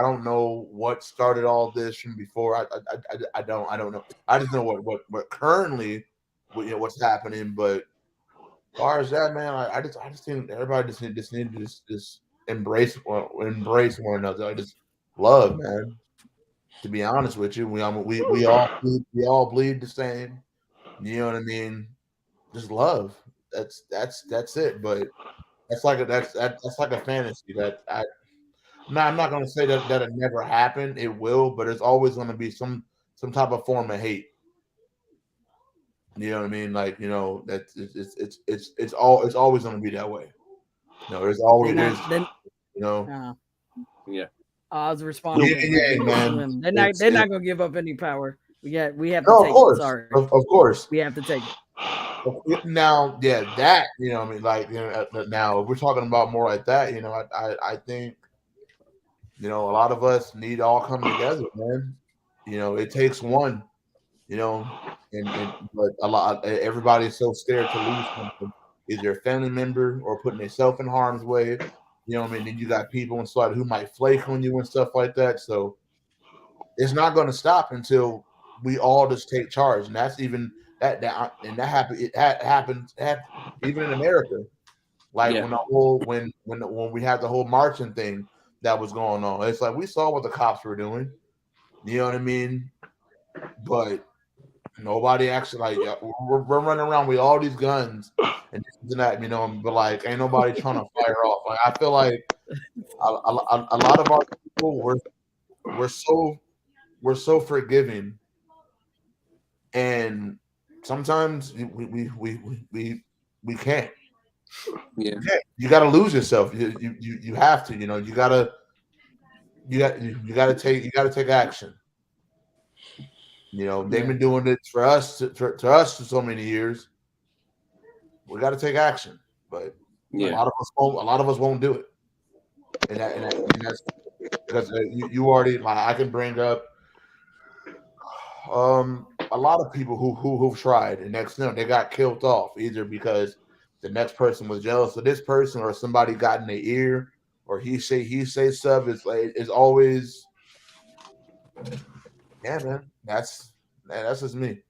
don't know what started all this from before. I don't know. I just know what currently, what's happening. But as far as that, man, I just think everybody just need to just embrace one another. I just love, man. To be honest with you, we all bleed the same. You know what I mean? Just love. That's it. But that's like a fantasy that I'm not gonna say that it never happened. It will, but there's always gonna be some type of form of hate. You know what I mean? Like, you know, that's it's always gonna be that way. There's always Yeah. I was responding. Yeah, man. They're not gonna give up any power. We have to take of course. it. Sorry. Of course. We have to take it. Now, yeah, that, you know what I mean? Like, now if we're talking about more like that, I think, a lot of us need to all come together, man. It takes one, but everybody's so scared to lose something, either a family member or putting themselves in harm's way. You know what I mean? Then you got people inside who might flake on you and stuff like that. So it's not going to stop until we all just take charge, and that's even that happened. It happens even in America, like when we had the whole marching thing that was going on. It's like we saw what the cops were doing. You know what I mean? But nobody actually, like, we're running around with all these guns and this and that, but like ain't nobody trying to fire off. Like, I feel like a lot of our people we're so forgiving, and sometimes we can't. Yeah. You got to lose yourself. You have to. You got to take action. You know, they've been doing it for us to us for so many years. We got to take action, but a lot of us won't do it, and that's because you already. I can bring up a lot of people who've tried, and they got killed off either because the next person was jealous of this person, or somebody got in their ear, or he say stuff. It's always, yeah, man. That's just me.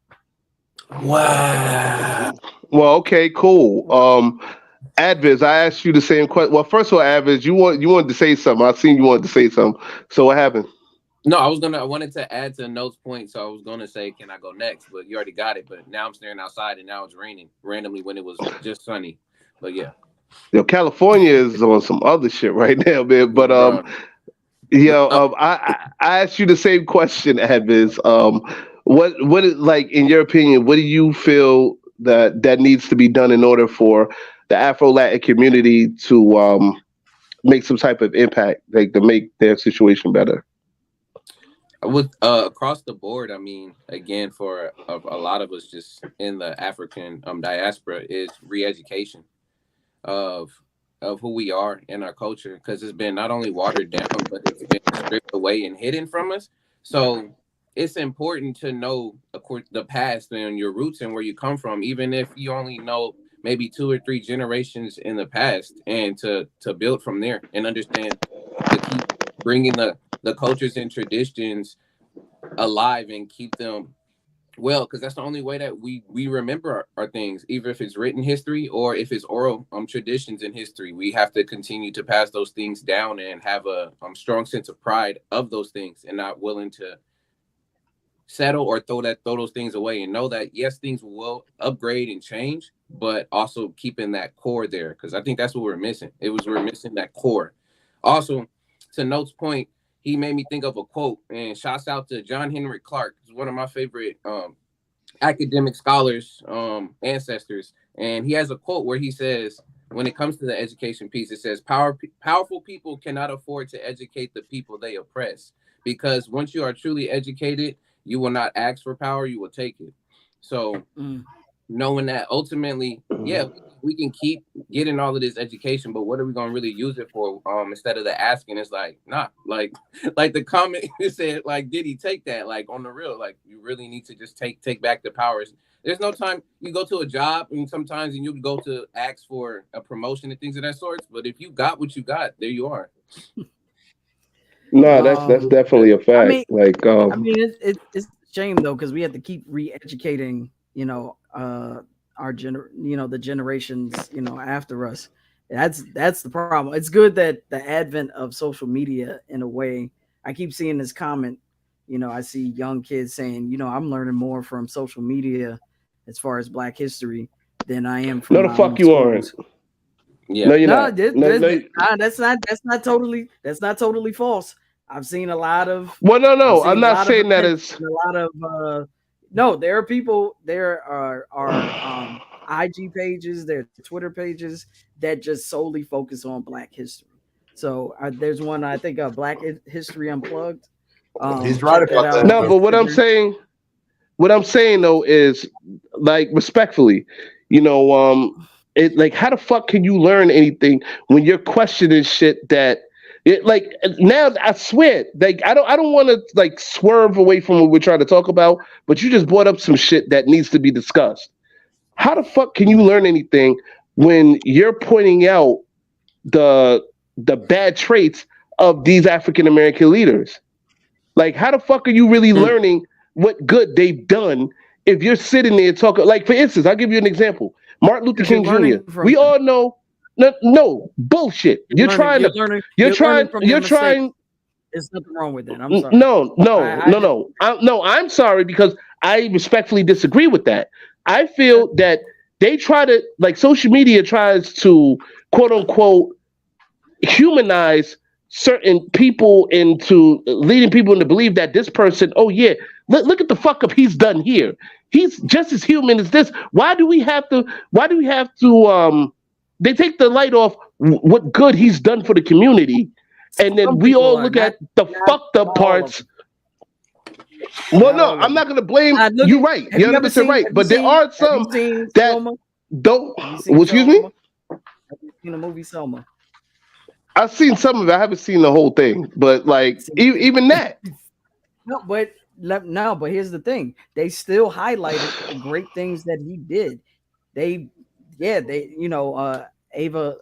Wow. Well, okay, cool. Adviz, I asked you the same question. Well, first of all, Adviz, you wanted to say something. I seen you wanted to say something. So what happened? No, I wanted to add to Note's point, so I was gonna say, can I go next? But you already got it. But now I'm staring outside, and now it's raining randomly when it was just sunny. But yeah, Yo, California is on some other shit right now, man. But bro. I asked you the same question, Adviz. What is, like, in your opinion, what do you feel that needs to be done in order for the Afro-Latin community to make some type of impact, like to make their situation better? With across the board, I mean, again, for a lot of us just in the African diaspora, is re-education of who we are and our culture, because it's been not only watered down, but it's been stripped away and hidden from us. So it's important to know, of course, the past and your roots and where you come from, even if you only know maybe 2 or 3 generations in the past, and to build from there and understand to keep bringing the cultures and traditions alive and keep them well, because that's the only way that we remember our things, either if it's written history or if it's oral traditions in history. We have to continue to pass those things down and have a strong sense of pride of those things, and not willing to settle or throw those things away, and know that yes, things will upgrade and change, but also keeping that core there, because I think that's what we're missing. We're missing that core. Also, to Note's point, he made me think of a quote, and shouts out to John Henry Clark. He's one of my favorite academic scholars, ancestors. And he has a quote where he says, when it comes to the education piece, it says, powerful people cannot afford to educate the people they oppress, because once you are truly educated, you will not ask for power, you will take it. So knowing that ultimately, yeah, we can keep getting all of this education, but what are we going to really use it for? Instead of the asking, it's like, nah, like the comment said, like, did he take that? Like, on the real, like, you really need to just take back the powers. There's no time you go to a job, and sometimes you go to ask for a promotion and things of that sort. But if you got what you got, there you are. No, that's definitely a fact. I mean, it's a shame though, because we have to keep re-educating, the generations, after us. That's the problem. It's good that the advent of social media, in a way, I keep seeing this comment. I see young kids saying, I'm learning more from social media as far as Black history than I am from. No, the fuck you aren't. Yeah. No, you're not. That's not totally false. I've seen a lot of. Well, no. I'm not saying that it's a lot of. No, there are people. There are IG pages, there are Twitter pages that just solely focus on Black history. So there's one, I think, Black History Unplugged. He's right about that. No, but what I'm saying though is, like, respectfully, it, like, how the fuck can you learn anything when you're questioning shit that it, like, now I swear, like, I don't want to, like, swerve away from what we're trying to talk about, but you just brought up some shit that needs to be discussed. How the fuck can you learn anything when you're pointing out the bad traits of these African American leaders? Like, how the fuck are you really learning what good they've done if you're sitting there talking? Like, for instance, I'll give you an example. Martin Luther King Jr. We all know. No bullshit. You're trying. There's nothing wrong with that. I'm sorry. No. I'm sorry, because I respectfully disagree with that. I feel that they try to, like, social media tries to, quote unquote, humanize certain people into leading people to believe that this person, oh yeah, look at the fuck up he's done here. He's just as human as this. Why do we have to they take the light off what good he's done for the community, and then we all look at the fucked up parts. Well, no, I'm not gonna blame. You're right. You're 100% right. But there are some that don't. Well, excuse me. Have you seen the movie Selma? I've seen some of it. I haven't seen the whole thing, but like even that. No, but here's the thing: they still highlighted the great things that he did. Ava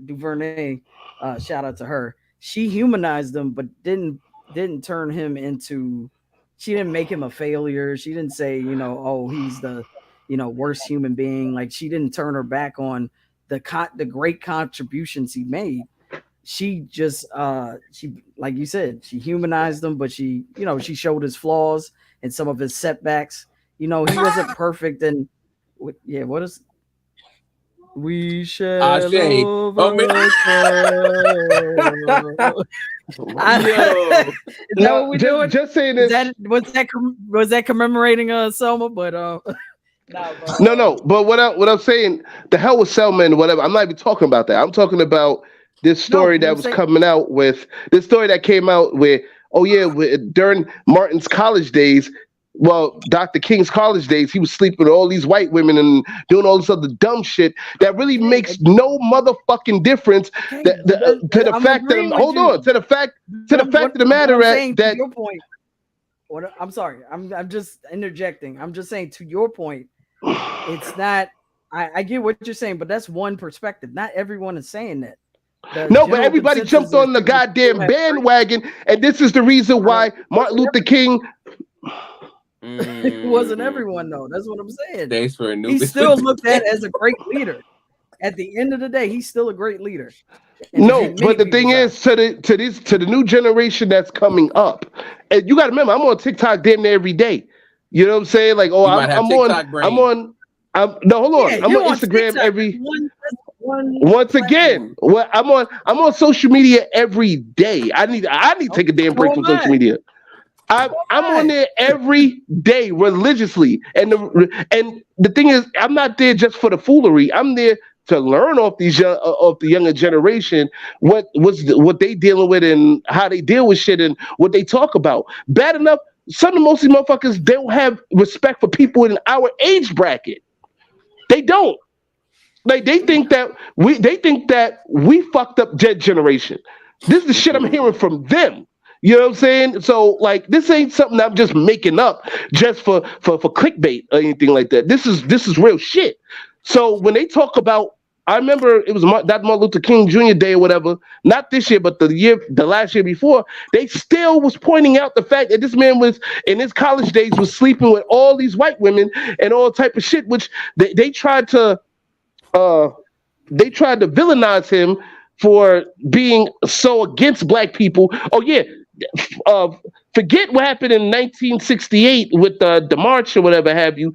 DuVernay, shout out to her. She humanized him, but didn't turn him into. She didn't make him a failure. She didn't say, oh, he's the, worst human being. Like, she didn't turn her back on the great contributions he made. She just she, like you said, she humanized him, but she showed his flaws and some of his setbacks. He wasn't perfect, and what is we shall Is that what we doing? Just saying this. Was that commemorating Selma? But no. But what I'm saying, the hell with Selma and whatever. I'm not even talking about that. I'm talking about this story that was coming out with this story that came out with. Oh yeah, during Martin's college days. Well, Dr. King's college days, he was sleeping with all these white women and doing all this other dumb shit that really makes no motherfucking difference to the fact of the matter that. Your point. I'm sorry. I'm just interjecting. I'm just saying, to your point, it's not. I get what you're saying, but that's one perspective. Not everyone is saying that. But everybody jumped on the goddamn bandwagon, and this is the reason why Martin Luther King. It wasn't everyone, though. That's what I'm saying. Thanks for He's still looked at as a great leader. At the end of the day, he's still a great leader. No, but the thing is, to the new generation that's coming up, and you got to remember, I'm on TikTok damn near every day. You know what I'm saying? Like, I'm on Instagram every. Once again, I'm on social media every day. I need to take a damn break from social media. I'm on there every day religiously, and the thing is, I'm not there just for the foolery. I'm there to learn off the younger generation what they dealing with and how they deal with shit and what they talk about. Bad enough, some of most of these motherfuckers don't have respect for people in our age bracket. They don't. Like they think that we fucked up Jet generation. This is the shit I'm hearing from them. You know what I'm saying? So like this ain't something I'm just making up just for clickbait or anything like that. This is real shit. So when they talk about, I remember it was that Martin Luther King Jr. Day or whatever, not this year, but the last year before, they still was pointing out the fact that this man was in his college days was sleeping with all these white women and all type of shit, which they tried to villainize him for being so against black people. Oh yeah. Forget what happened in 1968 with the march or whatever have you.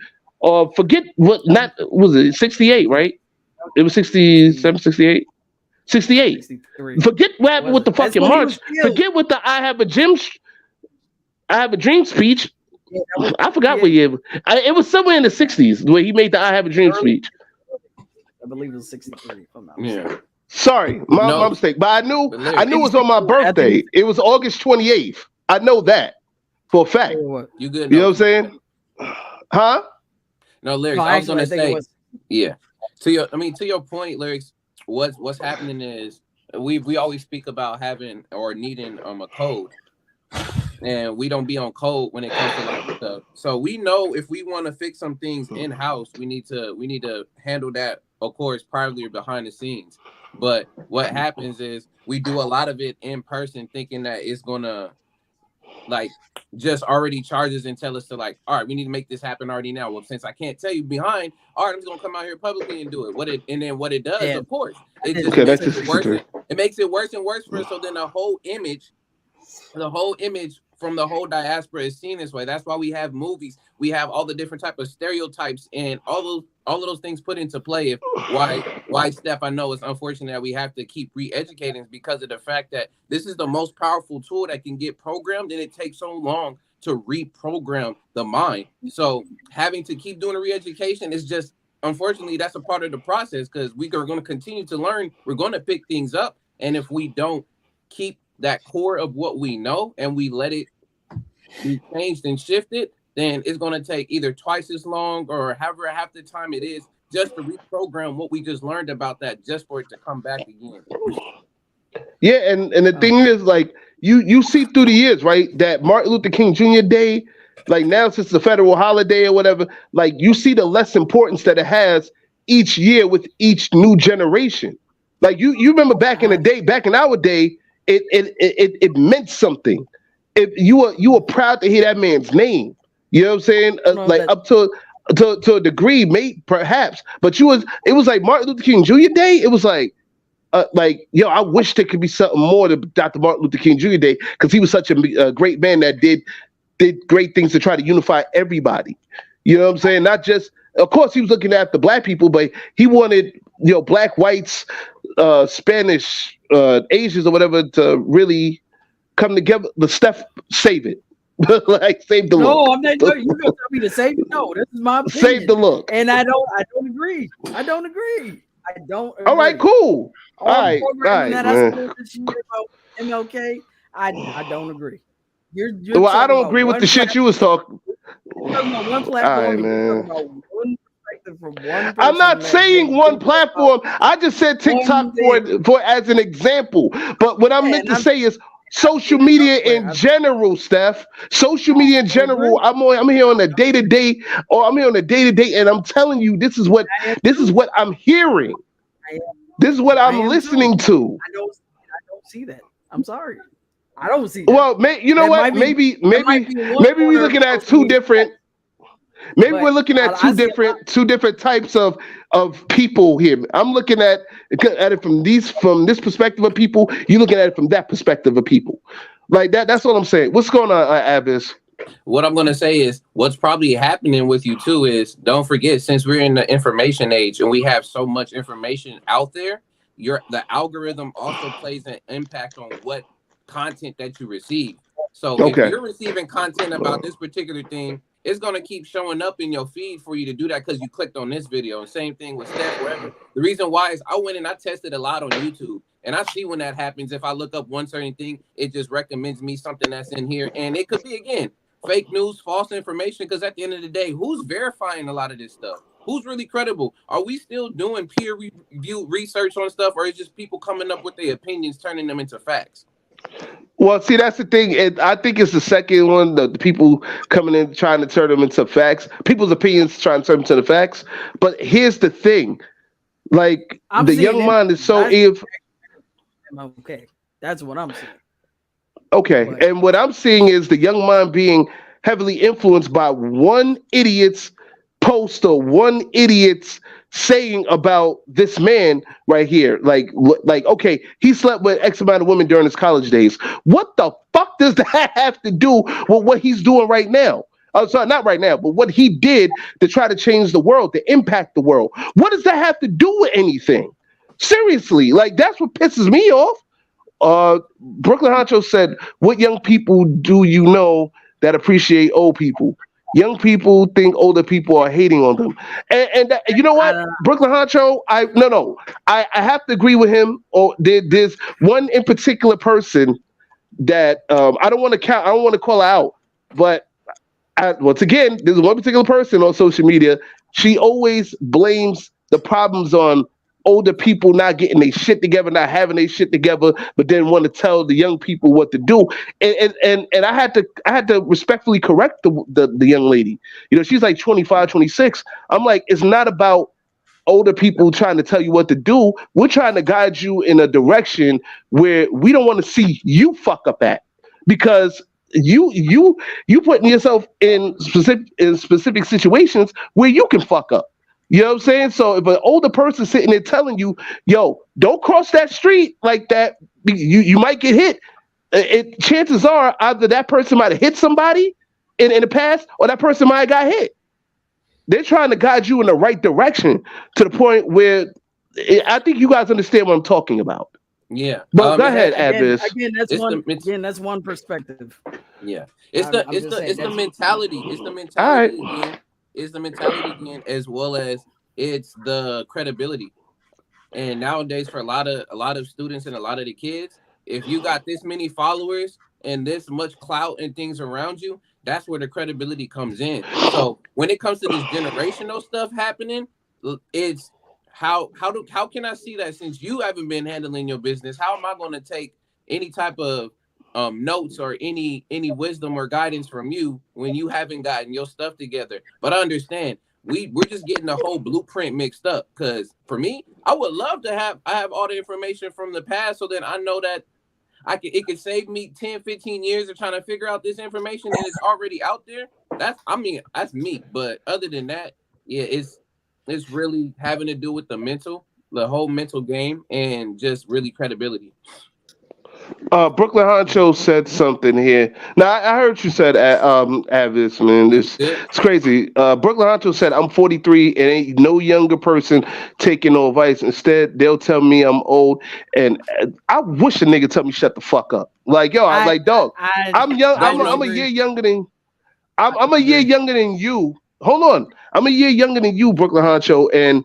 Forget was it 68, right? It was 67, 68. 68. 63. Forget what happened with the fucking march. Forget what the I have a dream speech. Yeah, I forgot what year. It was somewhere in the 60s where he made the I have a dream speech. I believe it was 63. Yeah. Sorry, my mistake. But I knew it was on my birthday. It was August 28th. I know that for a fact. You good? You know what I'm saying? Huh? No, Lyrics. I was gonna say, yeah. To your point, Lyrics. What's happening is we always speak about having or needing a code, and we don't be on code when it comes to like stuff. So we know if we want to fix some things in house, we need to handle that, of course, privately or behind the scenes. But what happens is we do a lot of it in person, thinking that it's gonna like just already charge us and tell us to like, all right, we need to make this happen already now. Well, since I can't tell you behind, all right, I'm just gonna come out here publicly and do it. What it does, of course, it just makes it worse. It makes it worse and worse for us. So then the whole image from the whole diaspora is seen this way. That's why we have movies. We have all the different type of stereotypes and all of those things put into play. Why Steph, I know it's unfortunate that we have to keep re-educating because of the fact that this is the most powerful tool that can get programmed, and it takes so long to reprogram the mind. So having to keep doing a re-education is just, unfortunately, that's a part of the process because we are going to continue to learn. We're going to pick things up. And if we don't keep that core of what we know and we let it be changed and shifted, then it's going to take either twice as long or however half the time it is just to reprogram what we just learned about that, just for it to come back again. Yeah, and the thing is, like, you see through the years, right, that Martin Luther King Jr. Day, like now since it's a federal holiday or whatever, like you see the less importance that it has each year with each new generation. Like you remember back in the day, back in our day, it meant something. If you were proud to hear that man's name, you know what I'm saying? Like up to a degree, perhaps, but it was like Martin Luther King Jr. Day. It was like yo, I wish there could be something more to Dr. Martin Luther King Jr. Day, because he was such a great man that did great things to try to unify everybody. You know what I'm saying? Not just, of course, he was looking after black people, but he wanted, you know, black, whites, Spanish, Asians, or whatever, to really come together. The stuff, save it. Like, save the look. No, I'm not. No, you gonna tell me to save it? No, this is my opinion. Save the look. And I don't agree. I don't agree. All right, cool. All right, that I man. said this year about MLK, I don't agree. You're well, I don't agree with the shit you was talking. One platform. All right, man. One perspective from one. I'm not saying one platform. I just said TikTok for as an example. But what I meant to say is social media in general, Steph. Social media in general. I'm here on a day-to-day, and I'm telling you, this is what I'm hearing. This is what I'm listening to. I don't see that. I'm sorry. I don't see that. Well, you know what? Maybe we're looking at two different. Maybe we're looking at two different types of people here. I'm looking at it from this perspective of people. You're looking at it from that perspective of people. Like that. That's what I'm saying. What's going on, Avis? What I'm going to say is what's probably happening with you too is, don't forget, since we're in the information age and we have so much information out there, the algorithm also plays an impact on what content that you receive. So if you're receiving content about this particular thing, it's going to keep showing up in your feed for you to do that because you clicked on this video. And same thing with Steph, wherever. The reason why is I went and I tested a lot on YouTube. And I see when that happens, if I look up one certain thing, it just recommends me something that's in here. And it could be, again, fake news, false information, because at the end of the day, who's verifying a lot of this stuff? Who's really credible? Are we still doing peer review research on stuff, or is it just people coming up with their opinions, turning them into facts? Well, see, that's the thing. I think it's the second one, the people coming in trying to turn them into facts. People's opinions trying to turn them into the facts. But here's the thing. Like, the young mind is so... Okay, that's what I'm saying. Okay, and what I'm seeing is the young mind being heavily influenced by one idiot's post or one idiot's saying about this man right here. Like, okay, he slept with X amount of women during his college days. What the fuck does that have to do with what he's doing right now? Oh, sorry, not right now, but what he did to try to change the world, to impact the world. What does that have to do with anything? Seriously, like, that's what pisses me off. Brooklyn Honcho said, what young people do you know that appreciate old people? Young people think older people are hating on them. And you know what? Brooklyn Honcho, I have to agree with him. Or there's one in particular person that I don't want to call her out, but once again, there's one particular person on social media. She always blames the problems on older people not getting their shit together, not having their shit together, but then want to tell the young people what to do. And I had to respectfully correct the young lady. You know, she's like 25, 26. I'm like, it's not about older people trying to tell you what to do. We're trying to guide you in a direction where we don't want to see you fuck up at, because you putting yourself in specific situations where you can fuck up. You know what I'm saying? So if an older person sitting there telling you, yo, don't cross that street like that, you might get hit. Chances are either that person might have hit somebody in the past, or that person might have got hit. They're trying to guide you in the right direction to the point where I think you guys understand what I'm talking about. Yeah. But go ahead, Abbas. Again, that's one perspective. Yeah. It's the mentality. It's the mentality again. Is the mentality again, as well as it's the credibility. And nowadays, for a lot of students and a lot of the kids, if you got this many followers and this much clout and things around you, that's where the credibility comes in. So when it comes to this generational stuff happening, it's how can I see that since you haven't been handling your business? How am I going to take any type of notes or any wisdom or guidance from you when you haven't gotten your stuff together? But I understand we're just getting the whole blueprint mixed up. Because for me, I would love to have all the information from the past, so then I know that it could save me 10, 15 years of trying to figure out this information, and it's already out there. That's me. But other than that, yeah, it's really having to do with the whole mental game, and just really credibility. Brooklyn Honcho said something here. Now I heard you said Avis, man. It's crazy. Brooklyn Honcho said I'm 43 and ain't no younger person taking no advice. Instead, they'll tell me I'm old, and I wish a nigga tell me shut the fuck up. Like yo, I'm young. I'm a year younger than. I'm a year younger than you. Hold on, I'm a year younger than you, Brooklyn Honcho, and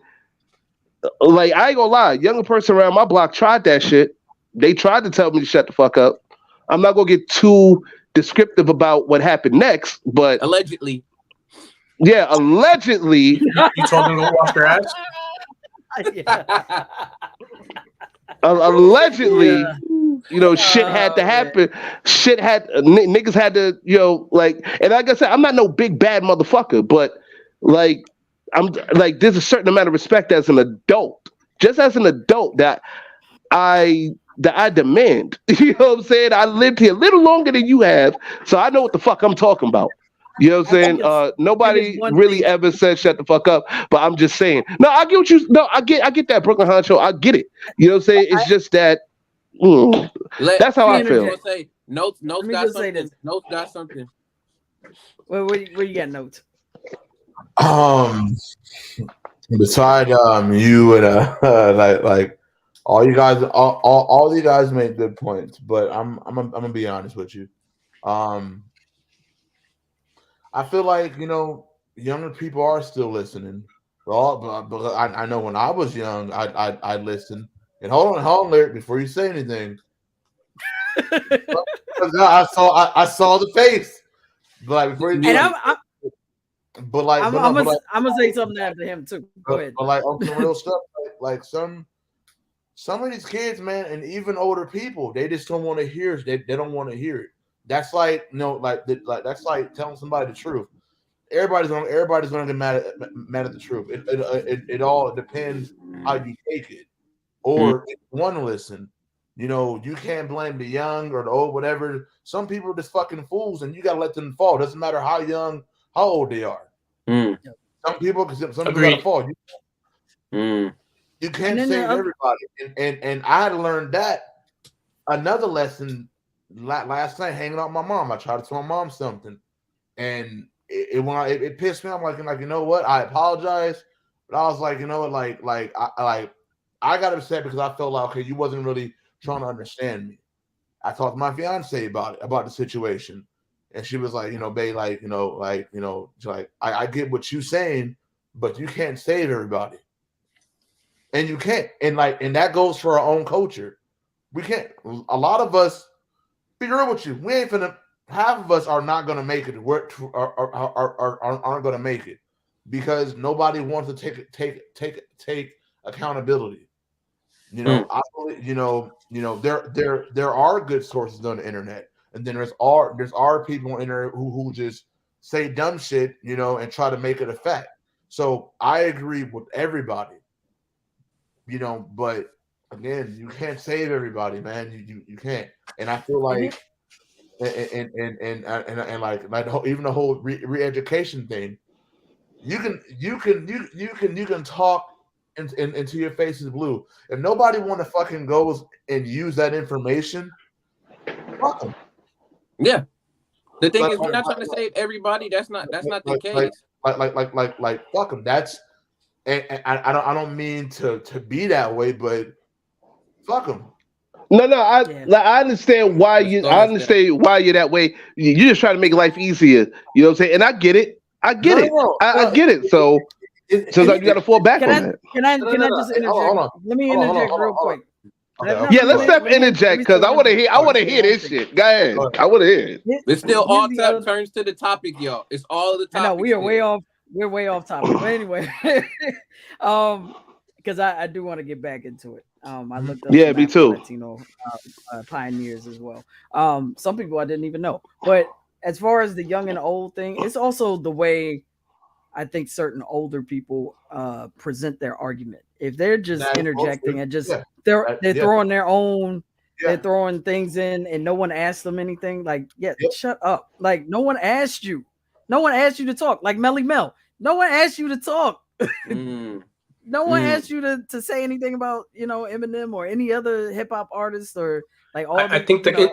like I ain't gonna lie, younger person around my block tried that shit. They tried to tell me to shut the fuck up. I'm not gonna get too descriptive about what happened next, but allegedly. Yeah, allegedly. You told them to wash their ass? Allegedly, shit had to happen. Niggas had to, and like I said, I'm not no big bad motherfucker, but like, I'm like, there's a certain amount of respect as an adult, just as an adult that I demand. You know what I'm saying? I lived here a little longer than you have, so I know what the fuck I'm talking about. You know what I'm saying? Nobody really ever said shut the fuck up, but I'm just saying. No, I get what you. No, I get that, Brooklyn Honcho. I get it. You know what I'm saying? It's just that. That's how I feel. Say, notes got something. Notes got something. Where you got notes? Beside you and like. All you guys made good points, but I'm gonna be honest with you. I feel like younger people are still listening. But I know when I was young, I listened. And hold on, Lyric, before you say anything. I saw the face. But before you I'm gonna say something after him too. Go ahead. But like on some real stuff, like some of these kids, man, and even older people, they just don't want to hear it. They don't want to hear it. That's like that's like telling somebody the truth. Everybody's gonna get mad at the truth. It all depends how you take it, or if you want to listen. You can't blame the young or the old, whatever. Some people are just fucking fools, and you gotta let them fall. Doesn't matter how young, how old they are. Some people gotta fall. You can't save everybody, and I had to learn that. Another lesson last night, hanging out with my mom. I tried to tell my mom something, and it pissed me off. Like you know what? I apologize, but I was like, you know what? I got upset because I felt like, okay, you wasn't really trying to understand me. I talked to my fiance about the situation, and she was like, babe, I get what you're saying, but you can't save everybody. And you can't, and that goes for our own culture. We can't. A lot of us, be real with you, we ain't finna. Half of us are not gonna make it. Aren't gonna make it because nobody wants to take accountability. I believe, there are good sources on the internet, and then there's people on the internet who just say dumb shit, and try to make it a fact. So I agree with everybody. But again, you can't save everybody, man. You can't. And I feel like, and like even the whole re-education thing, you can talk until your face is blue. If nobody want to fucking goes and use that information, fuck them. Yeah. The thing is, we're not trying to save everybody. That's not the case. Like fuck them. That's. And I don't mean to be that way, but fuck them. No, I understand why you. I understand why you're that way. You're just trying to make life easier. You know what I'm saying? And I get it. I get it. So sometimes you got to fall back on that. Can I just interject? Let me interject real quick. Yeah, let's Steph interject because I want to hear. I want to hear this shit. Go ahead. I want to hear it. It's still all turns to the topic, y'all. It's all the topic. I know we are way off. We're way off topic. But anyway, because I do want to get back into it. I looked up me too. Latino pioneers as well. Some people I didn't even know. But as far as the young and old thing, it's also the way I think certain older people present their argument. If they're just interjecting and just they're throwing their own, they're throwing things in, and no one asked them anything. Like, shut up. Like, no one asked you. No one asked you to talk. Like Melly Mel. No one asked you to talk. No one asked you to say anything about Eminem or any other hip hop artist or like all. I think the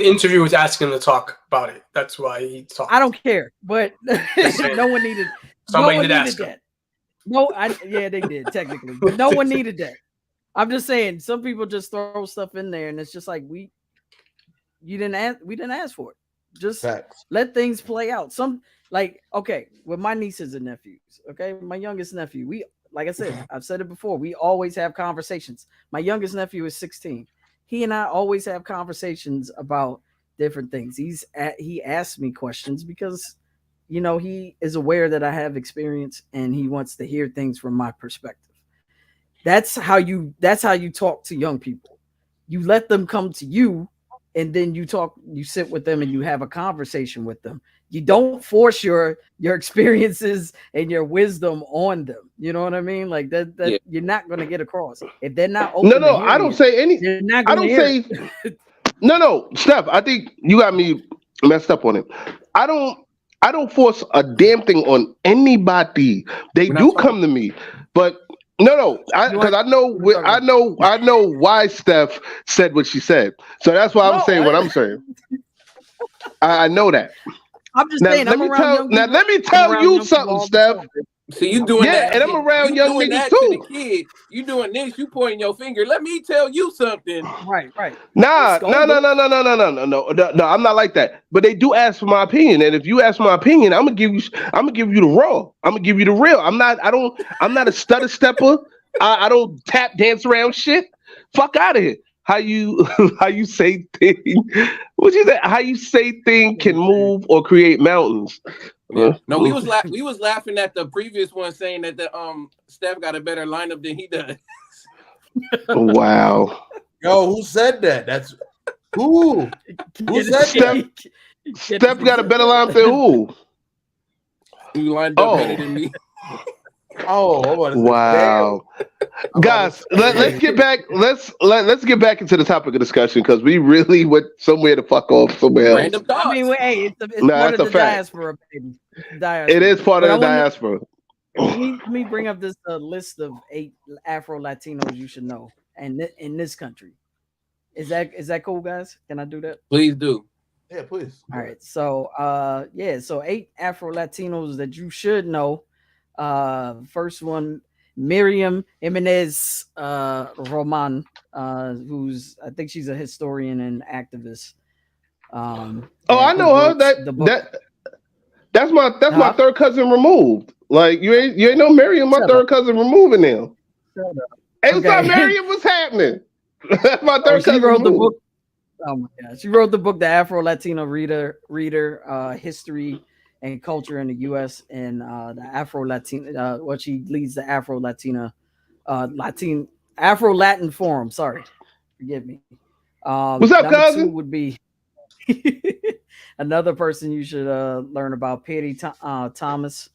interview was asking him to talk about it. That's why he talked. I don't care, but no one needed. Somebody did ask that. No, they did technically, but no one needed that. I'm just saying, some people just throw stuff in there, and it's just like we didn't ask for it. Just let things play out. With my nieces and nephews, my youngest nephew, like I said, I've said it before, we always have conversations. My youngest nephew is 16. He and I always have conversations about different things. He asks me questions because he is aware that I have experience and he wants to hear things from my perspective. That's how you talk to young people. You let them come to you and then you sit with them and you have a conversation with them. You don't force your experiences and your wisdom on them. You know what I mean? Like that you're not going to get across. If they're not open No, I don't say any. I don't say. No, Steph, I think you got me messed up on it. I don't force a damn thing on anybody. They do come to me, but no, because I know why Steph said what she said. So that's why I'm saying what I'm saying. I know that. I'm just saying. Let me tell you something, Steph. So you doing that? And I'm around young niggas too. To the kid, you doing this? You pointing your finger? Let me tell you something. Right. No. I'm not like that. But they do ask for my opinion, and if you ask my opinion, I'm gonna give you the raw. I'm gonna give you the real. I'm not a stutter stepper. I don't tap dance around shit. Fuck out of here. How you say thing? What you say? How you say thing can move or create mountains? Yeah. No, we was laughing at the previous one saying that the Steph got a better lineup than he does. Wow. Yo, who said that? That's who said that? Steph got a better lineup than who? You lined up better than me. Wow. Guys, let's get back. Let's get back into the topic of discussion because we really went somewhere to fuck off somewhere else. Random thoughts. I mean, hey, it's part of the diaspora, baby. It is part of the diaspora. Let me bring up this list of 8 Afro-Latinos you should know, and in this country. Is that cool, guys? Can I do that? Please do. Yeah, please. All right. So, so 8 Afro-Latinos that you should know. First one, Miriam Jimenez Roman, who's I think she's a historian and activist. I know her. That's my third cousin removed. Like you ain't know Miriam, my third cousin removing them. Hey, what's up, Miriam? What's happening? That's my third cousin. She wrote the book. Oh my God, she wrote the book, The Afro-Latino Reader, History and Culture in the U.S. and the Afro-Latin. She leads the Afro-Latin Forum. Sorry, forgive me. What's up, cousin? 2 would be another person you should learn about, Perry Thomas.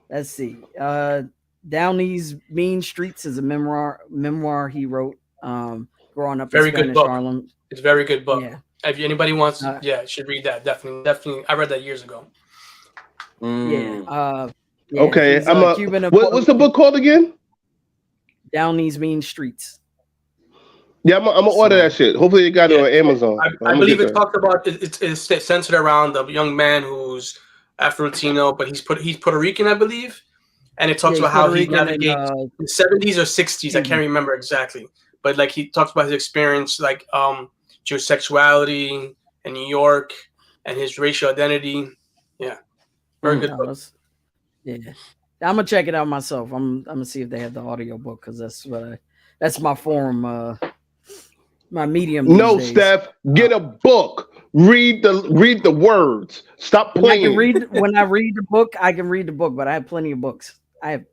Let's see. Down These Mean Streets is a memoir he wrote. Growing up very in Spanish good book. Harlem. It's a very good book. Yeah. If anybody wants, should read that. Definitely. I read that years ago. Yeah. Okay. I'm Cuban. What's the book called again? Down These Mean Streets. Yeah, I'm gonna order that shit. Hopefully, it got it on Amazon. I believe it talks about it's centered around the young man who's Afro-Latino, but he's Puerto Rican, I believe, and it talks about how he navigates the 70s or 60s. I can't remember exactly, but like he talks about his experience, like Jewish sexuality in New York and his racial identity. Yeah, very good book. Yeah. I'm gonna check it out myself. I'm gonna see if they have the audio book because that's my forum, my medium. No, these days. Steph, get a book. Read the words. Stop playing. When I read the book, I can read the book, but I have plenty of books. Well,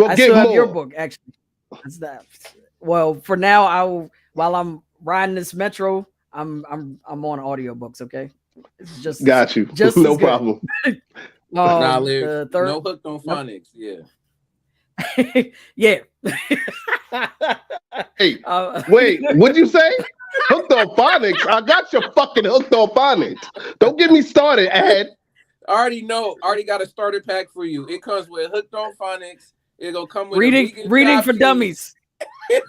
I get still have more. your book, actually. That's that. Well, for now, while I'm riding this metro, I'm on audiobooks. Okay, it's just got you. Just no problem. Nah, Lyric, third, no hooked on phonics. Yeah. Yeah. Hey, wait, what'd you say? Hooked on phonics? I got your fucking hooked on phonics. Don't get me started, Ed. Already got a starter pack for you. It comes with hooked on phonics. It'll come with reading for dummies. I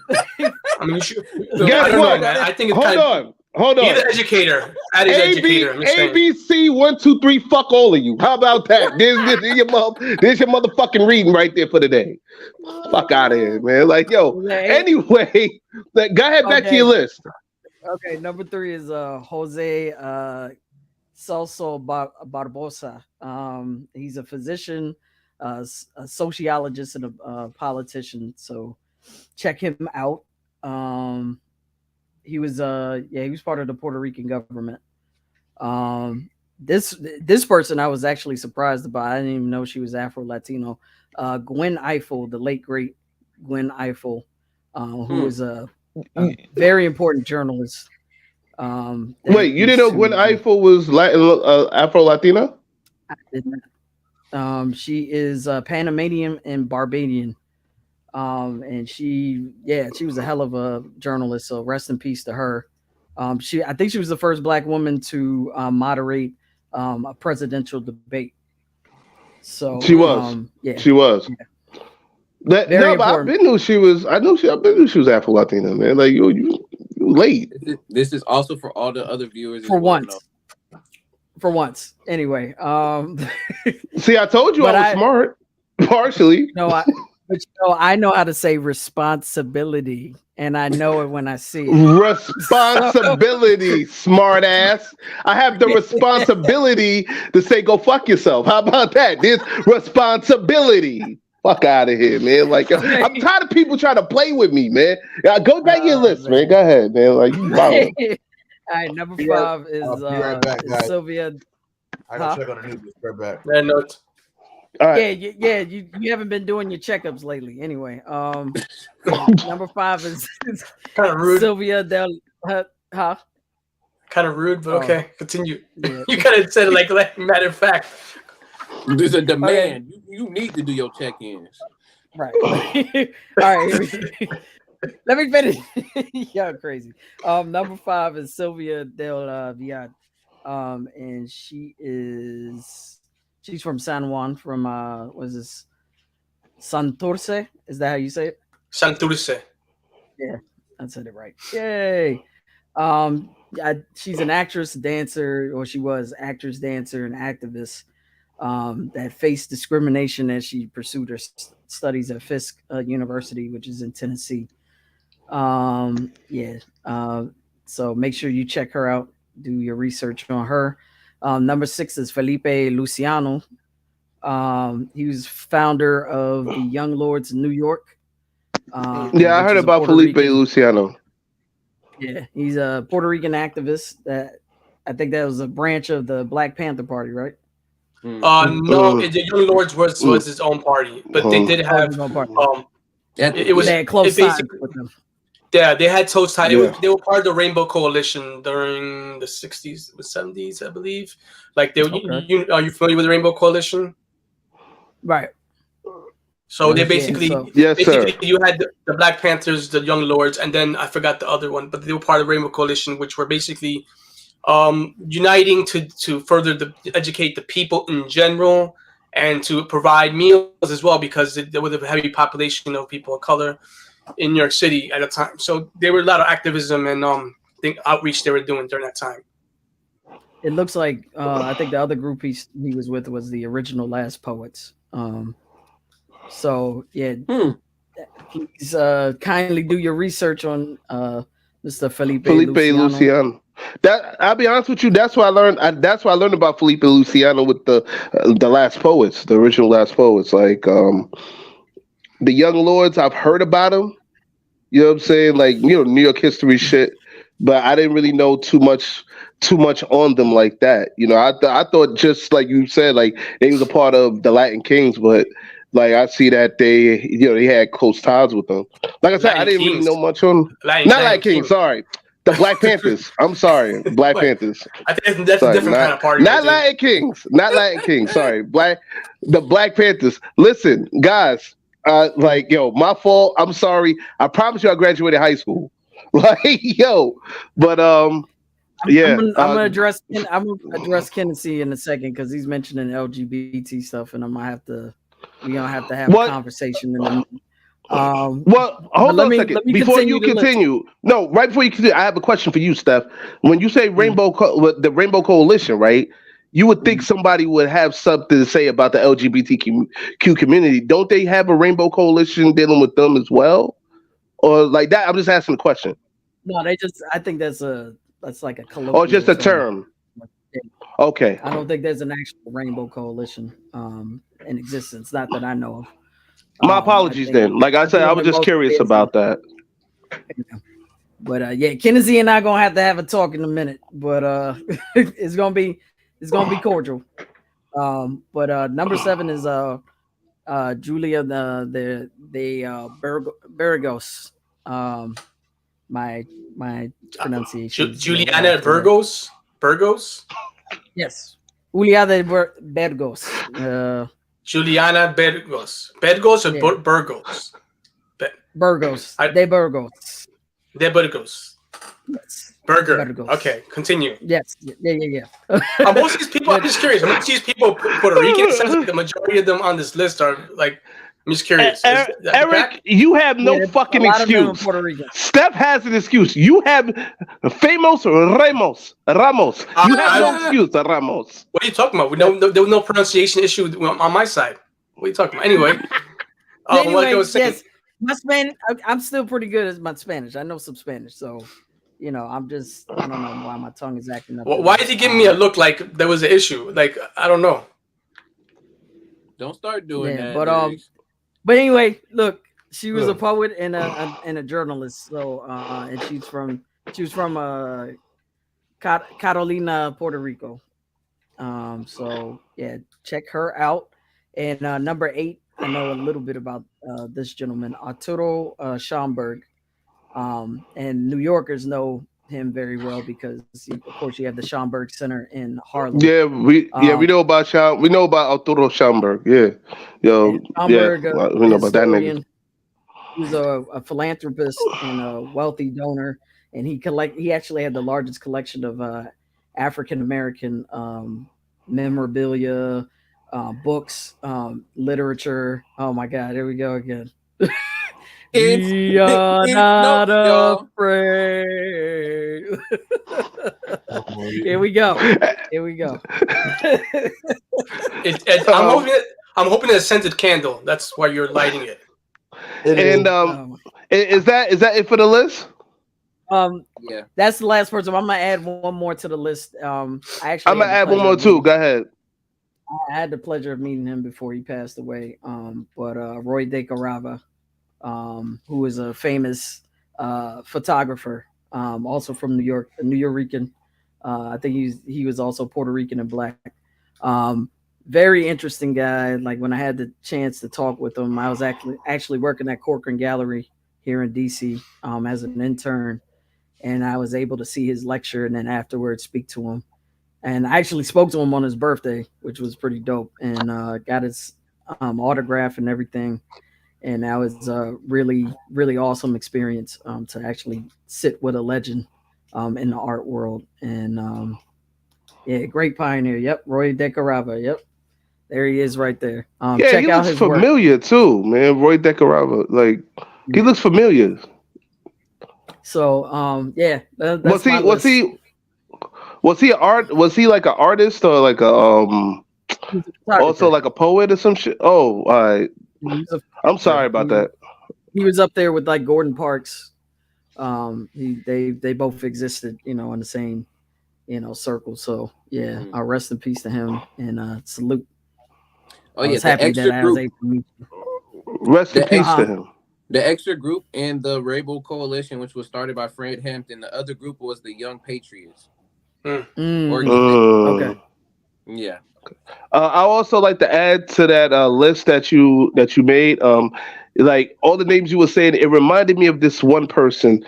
mean, you should. Guess I don't what? know, man. I think it's Hold on. Be the educator. That is educator. ABC 1, 2, 3. Fuck all of you. How about that? There's your motherfucking reading right there for the day. Fuck out of here, man. Like, yo. Anyway, go ahead back to your list. Okay, number 3 is Jose Celso Barbosa. He's a physician, a sociologist, and a politician. So check him out. He was part of the Puerto Rican government. This person I was actually surprised about. I didn't even know she was Afro-Latino. Gwen Ifill, the late great Gwen Ifill, who was a very important journalist. Wait, you didn't know Gwen Ifill was Afro-Latina? I didn't. She is Panamanian and Barbadian. And she was a hell of a journalist. So rest in peace to her. I think she was the first Black woman to moderate a presidential debate. So she was. She was. Yeah. I've been knew she was. I've been knew she was Afro-Latina, man. Like you late. This is also for all the other viewers. For once. For once. Anyway. See, I told you I was smart. Partially. No, but I know how to say responsibility, and I know it when I see it. Responsibility, smart ass. I have the responsibility to say go fuck yourself. How about that? This responsibility. Fuck out of here, man. Like I'm tired of people trying to play with me, man. Go back your list, man. Go ahead, man. Like you All right, number 5 is Sylvia. I gotta check on the news. Right back. Red notes. Right. Yeah. You haven't been doing your checkups lately. Anyway, number 5 is kind of rude. Sylvia Del. Huh? Kind of rude, but okay. Continue. Yeah. You kind of said it like matter of fact. There's a demand. You need to do your check-ins. Right. All right. Let me finish. Y'all crazy. Number 5 is Sylvia Del Viad. And she's from San Juan, from what is this? Santurce? Is that how you say it? Santurce. Yeah, I said it right. Yay. She's an actress, dancer, or she was actress, dancer, and activist that faced discrimination as she pursued her studies at Fisk University, which is in Tennessee. So make sure you check her out. Do your research on her. Number 6 is Felipe Luciano. He was founder of the Young Lords in New York. I heard about Felipe Luciano. Yeah, he's a Puerto Rican activist. That I think that was a branch of the Black Panther Party, right? No, the Young Lords was his own party, but they did have it was they had close ties with them. Yeah, they had close ties. They were part of the Rainbow Coalition during the 60s, 70s, I believe. Like they, are you familiar with the Rainbow Coalition? Right. So they basically, you had the Black Panthers, the Young Lords, and then I forgot the other one, but they were part of the Rainbow Coalition, which were basically uniting to further educate the people in general and to provide meals as well, because there was a heavy population of people of color in New York City at the time. So there were a lot of activism and outreach they were doing during that time. It looks like I think the other group he was with was the Original Last Poets. So yeah, please kindly do your research on Mr. Felipe Luciano. That I'll be honest with you. That's why I learned. That's why I learned about Felipe Luciano with the Last Poets, the original Last Poets. Like the Young Lords, I've heard about them. You know what I'm saying? Like New York history shit, but I didn't really know too much on them like that. I thought just like you said, like they was a part of the Latin Kings, but like I see that they had close ties with them. Like I said, I Latin didn't really Kings. know much on them. Latin Not Latin King. Kings, sorry. The Black Panthers. I'm sorry, Black Wait, Panthers. I think that's Sorry, a different kind of party. Not right there. Latin Kings. Not Latin Kings. Sorry, the Black Panthers. Listen, guys. Like my fault. I'm sorry. I promise you, I graduated high school. Like but yeah. I'm gonna address Kennedy in a second because he's mentioning LGBT stuff, and we're gonna have to have a conversation. Well, hold on a second. Before you continue, no, right before you continue, I have a question for you, Steph. When you say the Rainbow Coalition, right? You would think somebody would have something to say about the LGBTQ community. Don't they have a Rainbow Coalition dealing with them as well, or like that? I'm just asking a question. No, I think that's like a colloquial or just a term. Okay. I don't think there's an actual Rainbow Coalition in existence. Not that I know of. My apologies then. Like I said, I was just curious about that. But yeah, Kennedy and I gonna have to have a talk in a minute. But it's gonna be cordial. But number 7 is Julia the Burgos. My pronunciation. Juliana Burgos. Yes, Julia de Burgos. Juliana Burgos. Burgos or Burgos? Burgos. De Burgos. De Burgos. Yes. Burger. Burgos. Okay, continue. Yes. Yeah. Are most of these people, I'm just curious, are most of these people Puerto Rican? It sounds like the majority of them on this list are like, I'm just curious. Eric, you have no fucking excuse. Steph has an excuse. You have famous Ramos. You have no excuse, Ramos. What are you talking about? There was no pronunciation issue on my side. What are you talking about? Anyway, yes, my Spanish. I'm still pretty good at my Spanish. I know some Spanish, so I don't know why my tongue is acting up. Why is he giving me a look like there was an issue? Like I don't know. Don't start doing that. But anyway, look, she was a poet and a journalist. So and she was from Carolina, Puerto Rico. So yeah, check her out. And number 8, I know a little bit about this gentleman, Arturo Schomburg. And New Yorkers know him very well because of course you have the Schomburg Center in Harlem. Yeah, we know about we know about Arturo Schomburg. Yeah. Schomburg, we know about that nigga. He's a philanthropist and a wealthy donor, and he actually had the largest collection of African American memorabilia, books, literature. Oh my God, here we go again. We are not afraid. Here we go. I'm hoping it's a scented candle. That's why you're lighting it. And is that it for the list? Yeah, that's the last person. I'm gonna add one more to the list. I'm gonna add one more too. Go ahead. I had the pleasure of meeting him before he passed away. But Roy De Carava, who is a famous photographer, also from New York, a New Yorican. I think he was also Puerto Rican and Black. Very interesting guy. Like when I had the chance to talk with him, I was actually working at Corcoran Gallery here in DC as an intern, and I was able to see his lecture and then afterwards speak to him. And I actually spoke to him on his birthday, which was pretty dope, and got his autograph and everything. And that was a really, really awesome experience to actually sit with a legend in the art world. And yeah, great pioneer. Yep, Roy De Carava. Yep, there he is right there. Check he out looks his familiar work. Too, man. Roy De Carava, like he looks familiar. So yeah, was he like an artist or like a also like a poet or some shit? Oh, all right. I'm sorry about that. He was up there with like Gordon Parks, They both existed, in the same, circle. So yeah, rest in peace to him, and salute. Oh I yeah, was happy that I was able to meet you. Rest in peace to him. The extra group and the Rainbow Coalition, which was started by Fred Hampton. The other group was the Young Patriots. Okay. Yeah. I also like to add to that list that you made. Like all the names you were saying, it reminded me of this one person,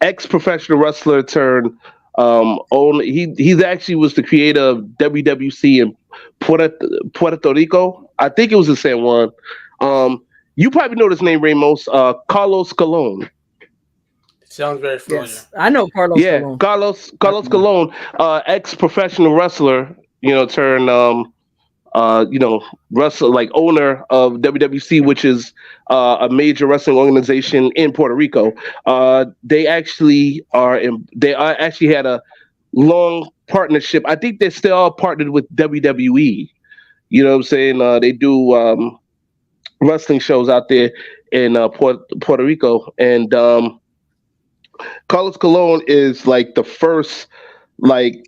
ex-professional wrestler turned he's actually was the creator of WWC in Puerto Rico. I think it was in San Juan. You probably know this name, Ramos. Carlos Colon. Sounds very familiar. Yes, I know Carlos. Yeah, Colon. Carlos Colon, ex-professional wrestler. Turned wrestler, like owner of WWC, which is a major wrestling organization in Puerto Rico. They actually actually had a long partnership. I think they're still partnered with WWE. You know what I'm saying? They do wrestling shows out there in Puerto Rico, and Carlos Colon is like the first, like,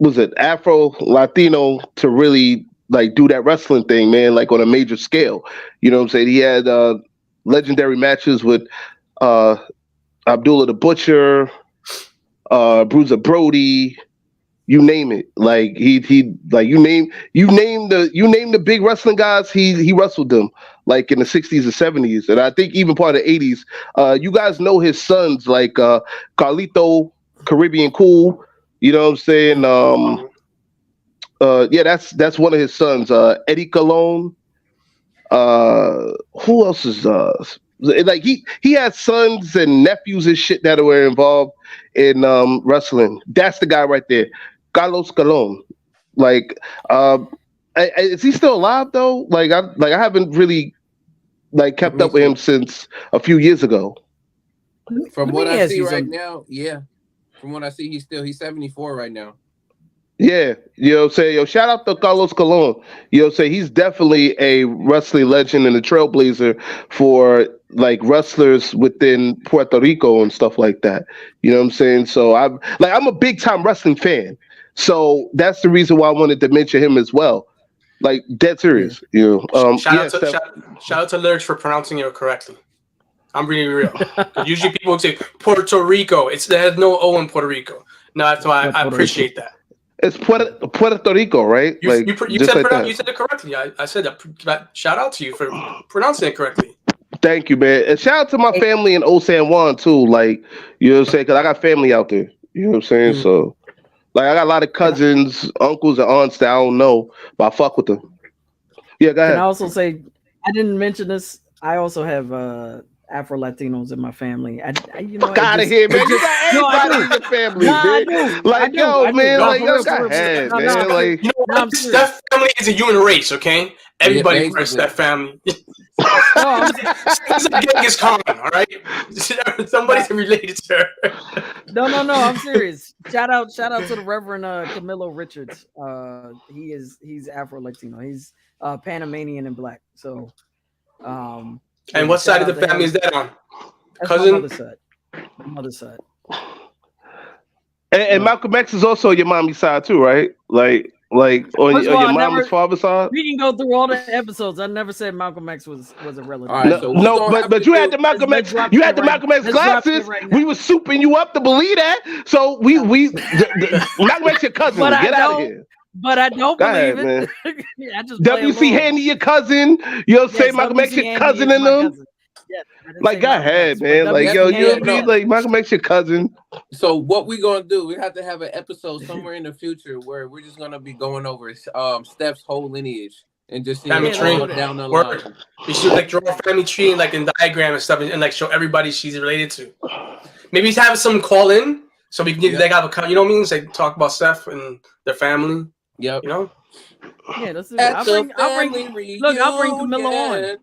was it Afro-Latino to really like do that wrestling thing, man, like on a major scale. You know what I'm saying? He had legendary matches with Abdullah the Butcher, Bruiser Brody, you name it. Like he like you name the big wrestling guys, he wrestled them like in the 60s and 70s, and I think even part of the 80s. You guys know his sons, like Carlito, Caribbean Cool. You know what I'm saying? Yeah, that's one of his sons, Eddie Colon. Who else is like he has sons and nephews and shit that were involved in wrestling. That's the guy right there, Carlos Colon. Like, is he still alive though? Like I haven't really like kept up with him since a few years ago. From what I see right now, yeah. From what I see, he's 74 right now. Yeah, you know what I'm saying? Yo, shout out to Carlos Colon. You know what I'm saying? He's definitely a wrestling legend and a trailblazer for like wrestlers within Puerto Rico and stuff like that. You know what I'm saying? So I'm a big time wrestling fan. So that's the reason why I wanted to mention him as well. Like dead serious. You know. Shout out to Lyrics for pronouncing it correctly. I'm being real. Usually people would say Puerto Rico. There's no O in Puerto Rico. No, that's why I appreciate that. It's Puerto Rico, right? You said it correctly. I said that. Shout out to you for pronouncing it correctly. Thank you, man. And shout out to my family in Old San Juan too. Like, you know what I'm saying? Because I got family out there. You know what I'm saying? Mm-hmm. So, like, I got a lot of cousins, uncles, and aunts that I don't know, but I fuck with them. Yeah, go ahead. Can I also say, I didn't mention this. I also have Afro-Latinos in my family. Fuck out of here, man. You got everybody in your family, man. Like, yo, man, like, yo, go ahead, man. Like, that family is a human race, okay? Everybody first that family. It's like Genghis Khan, all right? Somebody's related to her. No, I'm serious. Shout out to the Reverend Camilo Richards. He's Afro-Latino. He's Panamanian and black. So, and what side of the family is that on? Cousin? Mother's side. And Malcolm X is also your mommy's side too, right? Like on your mom's father's side. We can go through all the episodes. I never said Malcolm X was a relative. Right, so but you had the Malcolm X. You had the Malcolm X glasses. We were souping you up to believe that. So we Malcolm X your cousin. Get out of here. But I don't believe it. I just WC Handy your cousin. You'll say Malcolm X your cousin in them. Yes, like, go ahead, man. Like, yo, you'll be like Malcolm X your cousin. So what we gonna do? We have to have an episode somewhere in the future where we're just gonna be going over Steph's whole lineage and just family tree down the line. We should like draw a family tree and like in diagram and stuff and like show everybody she's related to. Maybe have some call in so we can get like have a, you know what I mean? Like talk about Steph and their family. Yep. You know. Yeah, that's it. I'll bring Camilo on.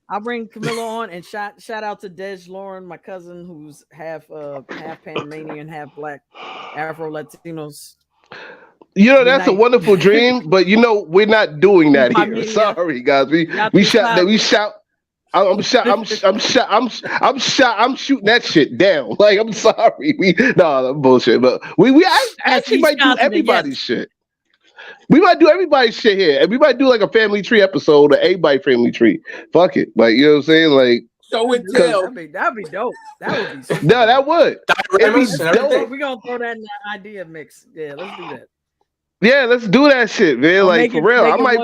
I'll bring Camilo on and shout out to Dej Lauren, my cousin, who's half Panamanian, half black, Afro-Latinos. You know, that's a wonderful dream, but you know, we're not doing that here. Sorry, guys. We shout I'm shot. I'm shot. I'm shot. I'm shooting that shit down. Like, I'm sorry. No, bullshit. But I actually might do everybody's shit. We might do everybody's shit here, and we might do like a family tree episode, or everybody family tree. Fuck it, like, you know what I'm saying, like. Show and tell. That'd be dope. That would be super No, dope. that would. We're gonna throw that in the idea mix. Yeah, let's do that. Yeah, let's do that shit, man. Like, for real. I might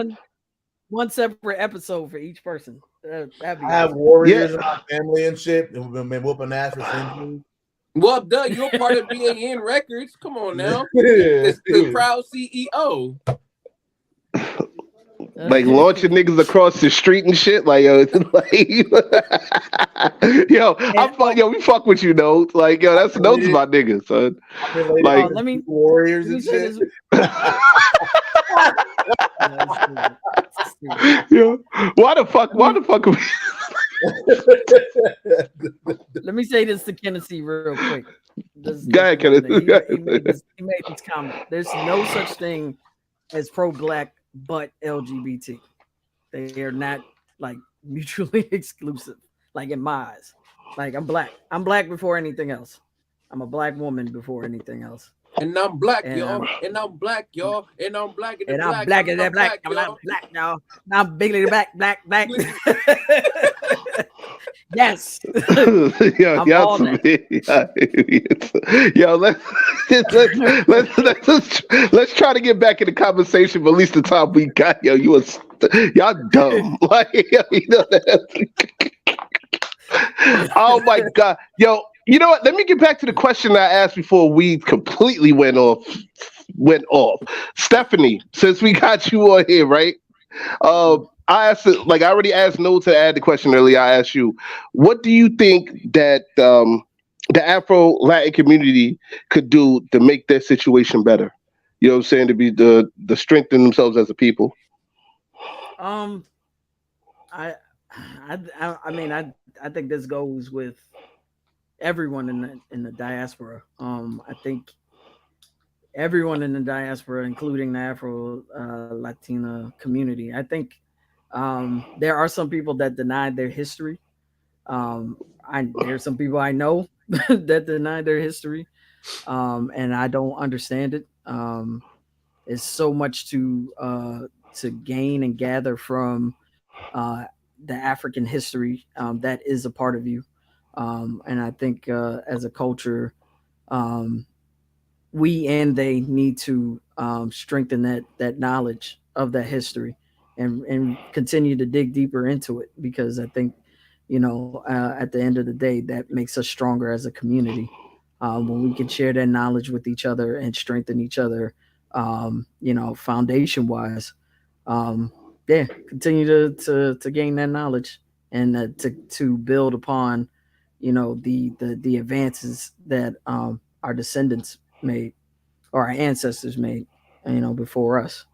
one separate episode for each person. That'd be I have warriors in my family and shit, and we've been whooping ass for centuries. Well, duh, you're part of BAN Records. Come on now. It's the proud CEO. Like, launching niggas across the street and shit. Like, yo, we fuck with you, though. Like, yo, those are my niggas, son. Like, let me warriors and shit. Yeah. Why the fuck? Let me say this to Kennedy real quick. Go ahead, Kennedy. He made this comment. There's no such thing as pro-black but LGBT. They are not like mutually exclusive. Like, in my eyes, like, I'm black. I'm black before anything else. I'm a black woman before anything else. And I'm black, y'all. And I'm black, y'all. And I'm black. And I'm black. And I'm black. I'm black, y'all. I'm bigly black. Yes. Yo, let's try to get back in the conversation. But at least the time we got, yo, y'all dumb. Like, you know that. Oh my god, yo. You know what? Let me get back to the question I asked before we completely went off. Stephanie, since we got you on here, right? I asked, like, I already asked No to add the question earlier. I asked you, what do you think that the Afro-Latin community could do to make their situation better? You know what I'm saying? To be the strengthen themselves as a people. I mean, I think this goes with everyone in the diaspora. I think everyone in the diaspora, including the Afro-Latina community. I think there are some people that deny their history. There's some people I know that deny their history, and I don't understand it. It's so much to gain and gather from the African history that is a part of you. And I think as a culture, we and they need to strengthen that knowledge of that history and continue to dig deeper into it, because I think, at the end of the day, that makes us stronger as a community when we can share that knowledge with each other and strengthen each other, foundation wise. Continue to gain that knowledge and to build upon the advances that our descendants made, or our ancestors made, before us.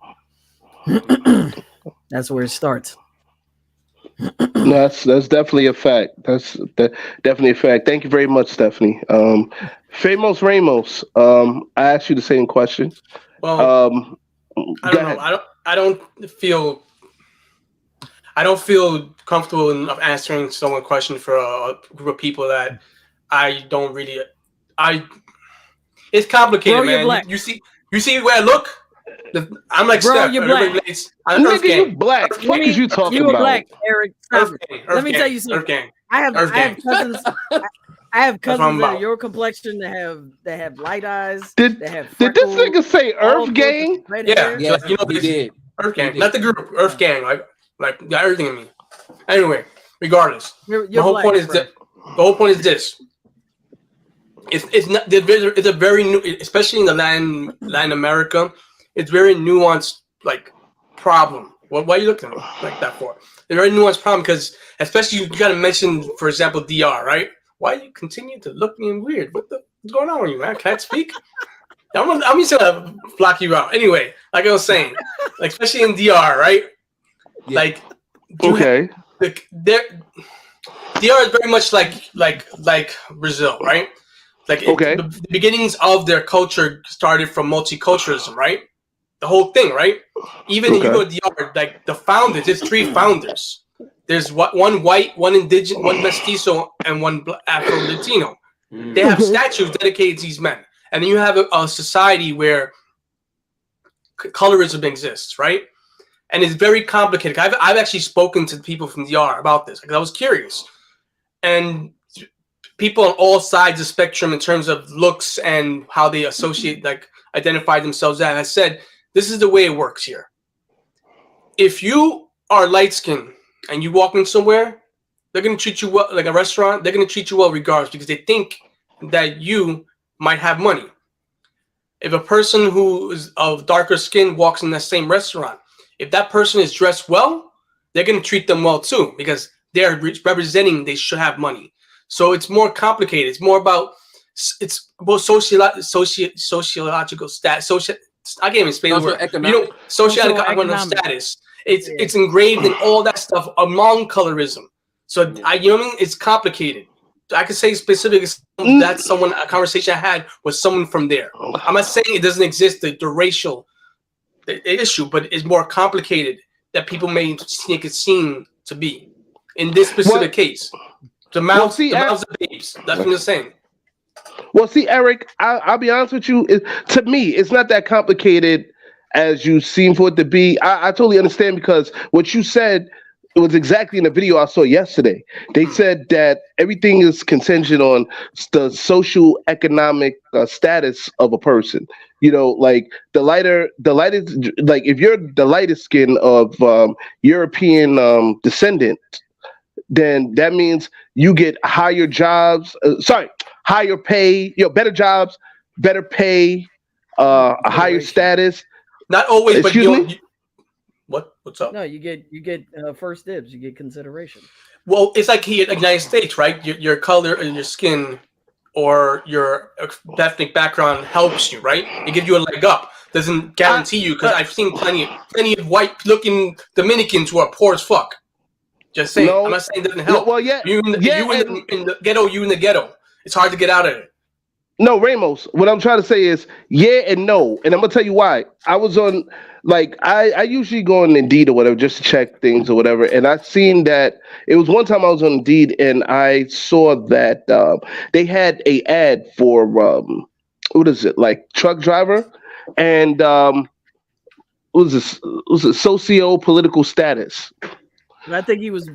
That's where it starts. That's definitely a fact. That's definitely a fact. Thank you very much, Stephanie. Famous Ramos, I asked you the same question. Well, I don't know. I don't feel comfortable enough answering someone's question for a group of people that I don't really. It's complicated, Bro, man. You see where I look. I'm like Bro, Steph. you're black. Nigga, you black. What is you talking you about? Black, Eric. Let me tell you something. I have cousins. I have cousins that are your complexion that have light eyes. Did this nigga say Earth Gang? Yeah, yes, so, he did. Earth Gang, not the group. Earth Gang, like got everything in me. Anyway, regardless, the whole point is this. It's not. It's a very new, especially in the Latin America. It's very nuanced, like, problem. Why are you looking at me like that for? It's a very nuanced problem because, especially, you got to mention, for example, DR, right? Why do you continue to look me weird? What's going on with you, man? Can I speak? I'm just gonna block you out. Anyway, like I was saying, like, especially in DR, right? Yeah. Like, Okay. DR is very much like Brazil, right? Like, okay. The beginnings of their culture started from multiculturalism, right? The whole thing, right? Even if you go to DR, like the founders, there's 3 founders. There's one white, one indigenous, one mestizo, and one Afro-Latino. They have statues dedicated to these men. And then you have a society where colorism exists, right? And it's very complicated. I've actually spoken to people from DR about this because I was curious. And people on all sides of the spectrum in terms of looks and how they identify themselves as, I said, this is the way it works here. If you are light-skinned and you walk in somewhere, they're going to treat you well, like a restaurant, they're going to treat you well regardless because they think that you might have money. If a person who is of darker skin walks in that same restaurant, if that person is dressed well, they're going to treat them well too because they're representing they should have money. So it's more complicated. It's more about sociological status. I can't even explain the word. Socioeconomic status. It's engraved in all that stuff among colorism. So you know what I mean? It's complicated. I could say specifically that's a conversation I had with someone from there. I'm not saying it doesn't exist, the racial issue, but it's more complicated that people may think it seem to be in this specific case. The mouths of babes. That's what I'm saying. Well, see, Eric, I'll be honest with you. To me, it's not that complicated as you seem for it to be. I totally understand because what you said, it was exactly in the video I saw yesterday. They said that everything is contingent on the social economic status of a person. You know, like the lightest, like if you're the lightest skin of European descendant, then that means you get higher jobs. Higher pay. Better jobs, better pay, a higher status. Not always, but What's up? No, you get first dibs. You get consideration. Well, it's like here in the United States, right? Your color and your skin or your ethnic background helps you, right? It gives you a leg up. Doesn't guarantee you because I've seen plenty of white-looking Dominicans who are poor as fuck. Just saying. I'm not saying it doesn't help. Well, yeah. You in the ghetto. You in the ghetto. It's hard to get out of it. No, Ramos, what I'm trying to say is yeah and no. And I'm going to tell you why. I was on, I usually go on Indeed or whatever just to check things or whatever. And I seen that it was one time I was on Indeed and I saw that they had a ad for, what is it, like truck driver? And what was this? Was it socio-political status? I think he was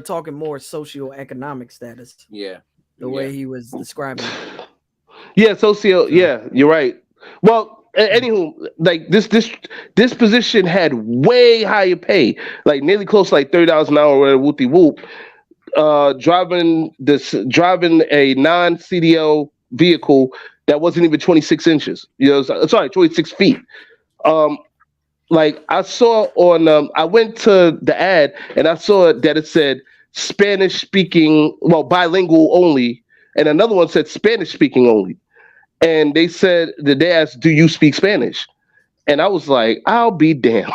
talking more socio-economic status. Yeah. The way he was describing it. Yeah, socio. Yeah, you're right. Well, anywho, like this position had way higher pay, like nearly close to like $30 an hour, or whoopty whoop. Driving a non-CDL vehicle that wasn't even 26 inches. 26 feet. Like I saw on, I went to the ad and I saw that it said Spanish speaking, bilingual only, and another one said Spanish speaking only. And they said that they asked, "Do you speak Spanish?" And I was like, "I'll be damned!"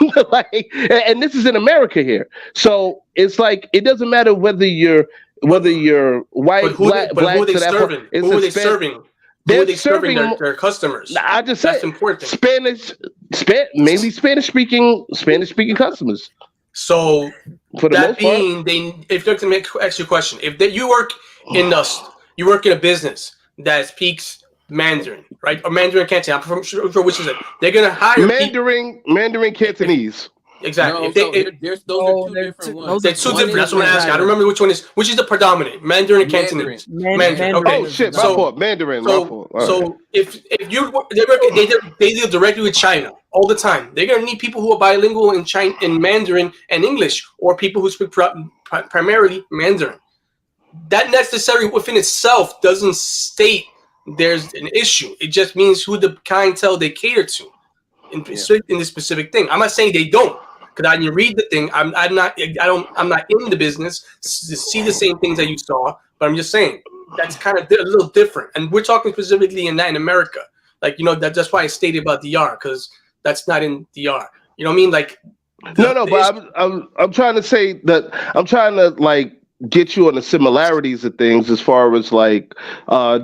And this is in America here, so it's like it doesn't matter whether you're white, black. Who are they serving? Who are they serving? Who are they serving their customers? I just said that's important. Mainly Spanish speaking customers. So that being, if they're to ask you a question, if you work in a business that speaks Mandarin, right, or Mandarin Cantonese, I'm sure which is it, they're gonna hire Mandarin Cantonese. Exactly. No, those are two different ones. They're two different. That's what I'm asking. I don't remember which is the predominant. Mandarin and Cantonese. Mandarin. Okay. Oh shit, my fault. Mandarin. So if they deal directly with China all the time, they're gonna need people who are bilingual in Mandarin and English, or people who speak primarily Mandarin. That necessarily within itself doesn't state there's an issue. It just means who the clientele they cater to in this specific thing. I'm not saying they don't. Because I didn't read the thing. I'm not in the business to see the same things that you saw. But I'm just saying that's kind of a little different. And we're talking specifically in America. Like, that's why I stated about DR, because that's not in DR. You know what I mean? Like but I'm trying to say that I'm trying to like get you on the similarities of things as far as like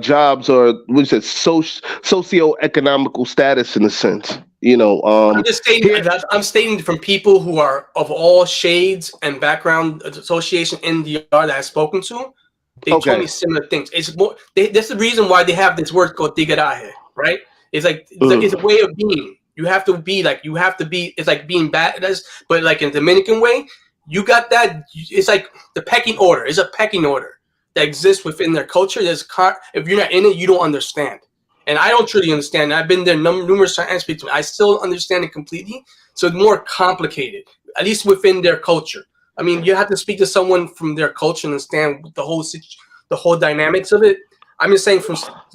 jobs or what is it, socio-economical status in a sense. I'm just stating that I'm stating from people who are of all shades and background association in DR that I've spoken to. They told me similar things. It's more. That's the reason why they have this word called tigaraje, right? It's like it's a way of being. You have to be like It's like being bad, but like in the Dominican way, you got that. It's like the pecking order. It's a pecking order that exists within their culture. If you're not in it, you don't understand. And I don't truly understand. I've been there numerous times and speak to it. I still understand it completely. So it's more complicated, at least within their culture. I mean, you have to speak to someone from their culture and understand the whole dynamics of it. I'm just saying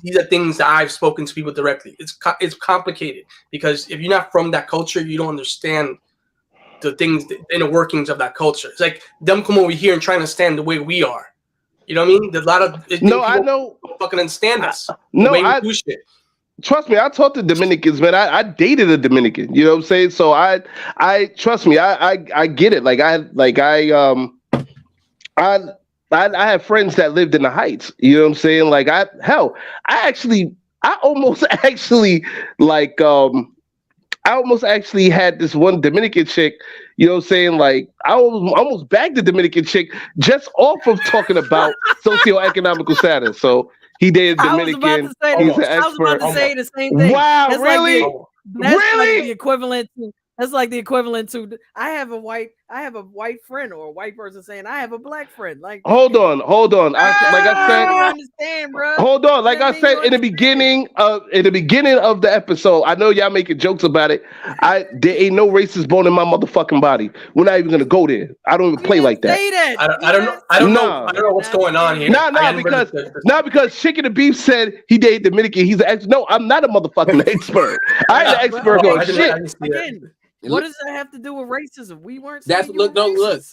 these are things that I've spoken to people directly. It's complicated because if you're not from that culture, you don't understand the things, the inner workings of that culture. It's like them come over here and trying to understand the way we are. You know what I mean? There's a lot of I know. Don't fucking understand us. No, do shit. Trust me, I talked to Dominicans, man. I dated a Dominican. You know what I'm saying? So I trust me. I get it. I have friends that lived in the Heights. You know what I'm saying? Like I almost actually had this one Dominican chick. You know what I'm saying? Like I almost bagged the Dominican chick just off of talking about socioeconomical status. So he dated Dominican. He's an expert. I was about to say the same thing. Wow, that's really? That's really? like the equivalent to. That's like the equivalent to. I have a white friend or a white person saying I have a black friend. Like, hold on. Like I said, I understand, bro. Hold on. Like I said in the beginning of the episode, I know y'all making jokes about it. There ain't no racist bone in my motherfucking body. We're not even gonna go there. I don't even play like that. I don't know what's going on here. Because Chicken and Beef said he dated Dominican. He's an expert. No, I'm not a motherfucking expert. I ain't an expert on shit. Again, what does that have to do with racism? We weren't. Look.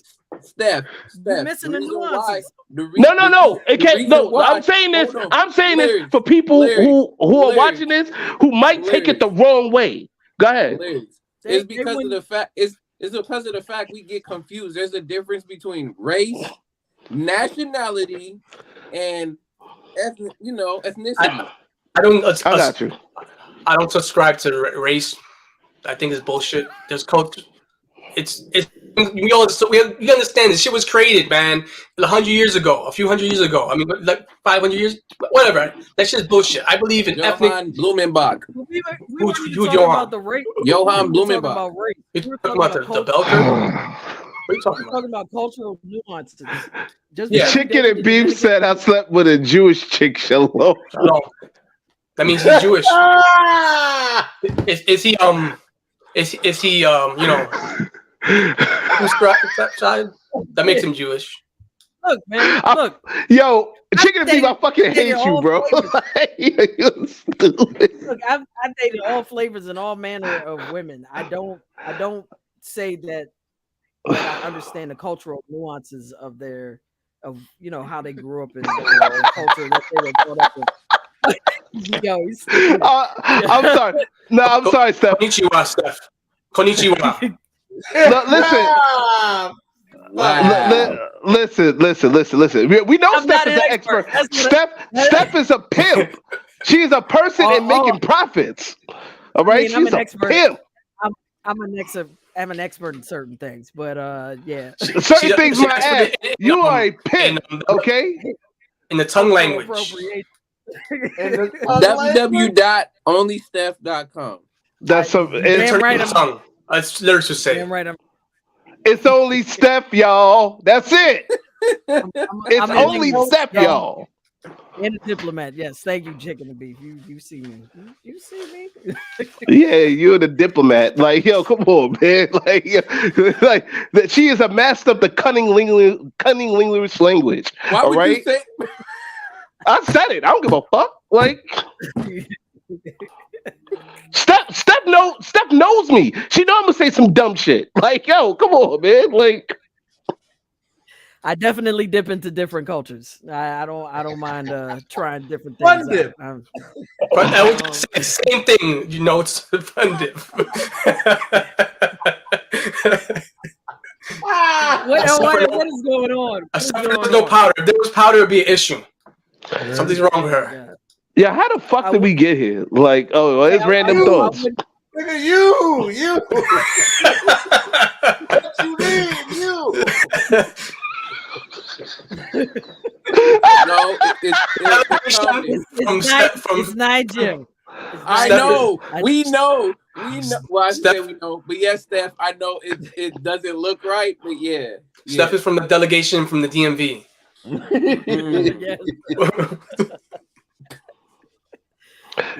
Steph, you're missing the nuances. No. It can't. No, I'm saying this. I'm saying this for people who are watching this who might take it the wrong way. Go ahead. It's because of the fact. It's because of the fact we get confused. There's a difference between race, nationality, and ethnicity. I got you. I don't subscribe to race. I think it's bullshit. There's culture. You understand this shit was created, man, 100 years ago, a few hundred years ago. I mean, like 500 years, whatever. That shit's bullshit. I believe in Johann Blumenbach. Johann Blumenbach. You're talking about the bell curve? What are you talking about? Talking about cultural nuances. Chicken and Beef said I slept with a Jewish chick. Shalom. That means he's Jewish. Is he that makes him Jewish. Look, man. Yo, Chicken and Beef, I fucking hate you, bro. You're stupid. Look, I've dated all flavors and all manner of women. I don't say that I understand the cultural nuances of how they grew up in the culture that they were brought up in. Yo, I'm sorry. No, I'm sorry, Steph. Konnichiwa, Steph. Konnichiwa. Listen. We know Steph is an expert. Steph is a pimp. She's a person in making profits. All right, she's a pimp. I'm an expert in certain things, but yeah. Certain things, my ass. You are a pimp, okay? In the tongue language. www.onlysteph.com. That's some. It's lyrics to say. It's only Steph, y'all. That's it. It's only Steph, y'all. And a diplomat, yes. Thank you, Chicken and Beef. You see me. You see me? Yeah, you're the diplomat. Like, yo, come on, man. Like she is a master of the cunning English language. Why would you say? I said it. I don't give a fuck. Like, Steph knows me. She know I'm gonna say some dumb shit. Like, yo, come on, man. Like, I definitely dip into different cultures. I don't mind trying different things. Fun dip. But I would say the same thing. It's fun dip. What is going on? There's no powder. If there was powder, it would be an issue. Something's wrong with her. Yeah, how the fuck did we get here? Like, it's Randumb Thoughtz. Nigga, you. What you mean, you? No, It's Nigel. I know. We know. Well, I say we know, but yes, Steph, I know it doesn't look right, but yeah. Steph is from the delegation from the DMV.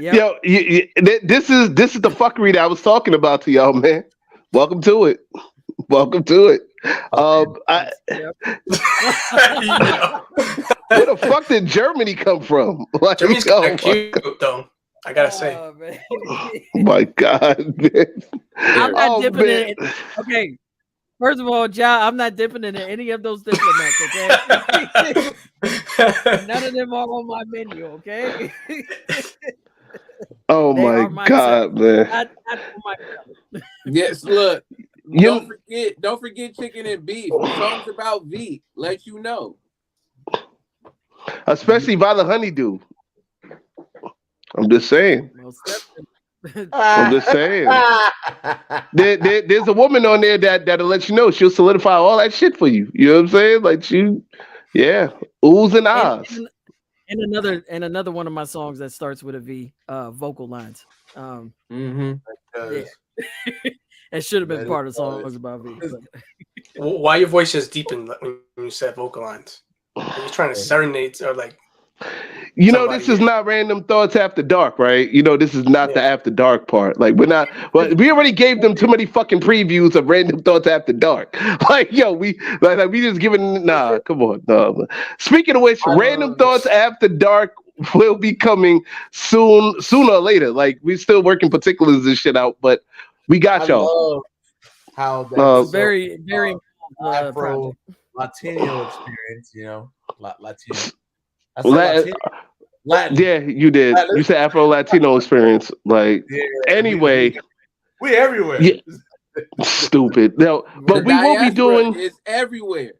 Yep. Yo, this is the fuckery that I was talking about to y'all, man. Welcome to it. Welcome to it. Where the fuck did Germany come from? Like, Germany's kind of cute, though. I gotta say. Oh my God, man. I'm not dipping in it. Okay. First of all, Ja, I'm not dipping into any of those diplomats, okay? None of them are on my menu, okay? Oh my God, man. Not my yes, look. Don't forget chicken and beef. Songs about V. Let you know. Especially by the honeydew. I'm just saying. I'm just saying. There's a woman on there that'll let you know. She'll solidify all that shit for you. You know what I'm saying? Like oohs and ahs. And another one of my songs that starts with a V, vocal lines. Yeah. It should have been part of songs about V. Why your voice just deepened when you said vocal lines? Are you trying to serenade or like? You know, this is not Random Thoughts After Dark, right? You know, this is not the After Dark part. Like, we're not. Well, we already gave them too many fucking previews of Random Thoughts After Dark. Like, yo, we just giving. Nah, come on. No. Speaking of which, Random Thoughts After Dark will be coming sooner or later. Like, we're still working particulars and shit out, but we got y'all. How that's very Afro Latino experience, you know, Latino. Latin. Yeah, you did. Latin. You said Afro-Latino experience. Like, anyway. We everywhere. Yeah. Stupid. No, but we will be doing. It's everywhere.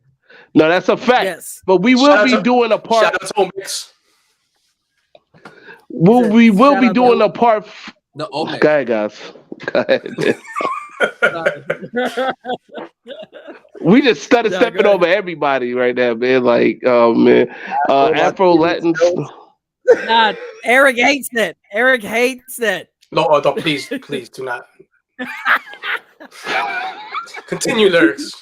No, that's a fact. Yes. But we will be doing a part. Shout out to Omex. We will be doing a part. The Omex. Go ahead, guys. Go ahead. We just started stepping over everybody right now, man. Like, oh man, Afro-Latin. Nah, Eric hates that. Eric hates that. No, please do not. Continue, lyrics.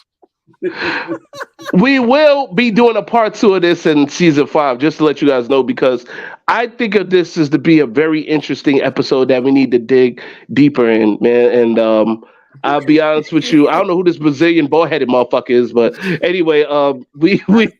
We will be doing a part 2 of this in season 5, just to let you guys know, because I think of this as to be a very interesting episode that we need to dig deeper in, man. And I'll be honest with you, I don't know who this Brazilian bald-headed motherfucker is, but anyway, we will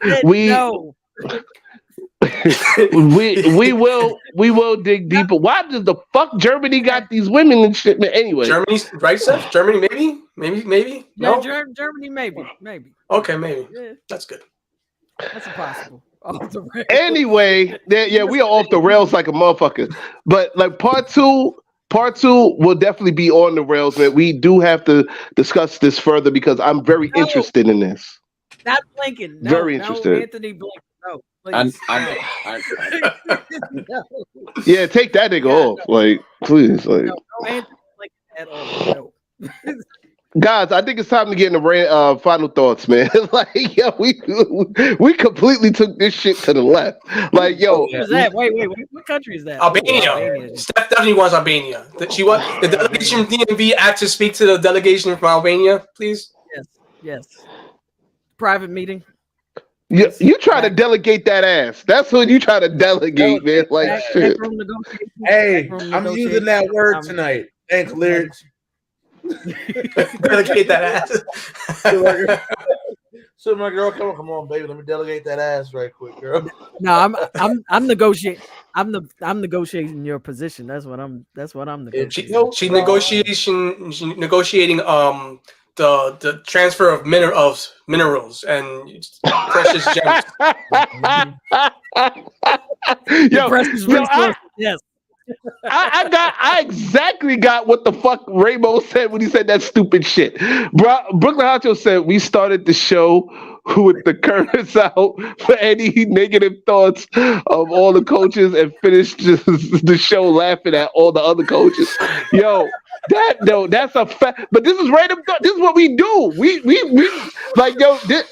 dig deeper. Why does the fuck Germany got these women and shit, man? Anyway, Germany's right, Seth? Germany, maybe. Yeah, No? Germany, maybe. Okay, maybe. Yeah, That's good. that's impossible. Off the rails. anyway, yeah, we are off the rails like a motherfucker. But like part two will definitely be on the rails, man. We do have to discuss this further because I'm very interested in this. Not Blinken. No, Very interested. Anthony Blinken. No, I please. No. Yeah, take that nigga off. Like, please. Like, No, Anthony Blinken at all. No. guys, I think it's time to get into final thoughts, man. Like, yo, we completely took this shit to the left. Like, yo, What is that? Wait. What country is that? Albania. Steph definitely wants Albania. The delegation from DMV asked to speak to the delegation from Albania, please. Yes. Private meeting. you try to delegate that ass. That's what you try to delegate, man. Like, shit. Hey, I'm using that word tonight. Thanks, lyrics. Delegate that ass. So my girl, come on, baby. Let me delegate that ass right quick, girl. No, I'm negotiating. I'm negotiating your position. That's what I'm negotiating. She's negotiating the transfer of minerals and precious gems. Yes. I exactly got what the fuck Rainbow said when he said that stupid shit. Brooklyn Hacho said we started the show with the curtains out for any negative thoughts of all the coaches and finish the show laughing at all the other coaches. Yo, that's a fact. But this is random. This is what we do. We like yo. This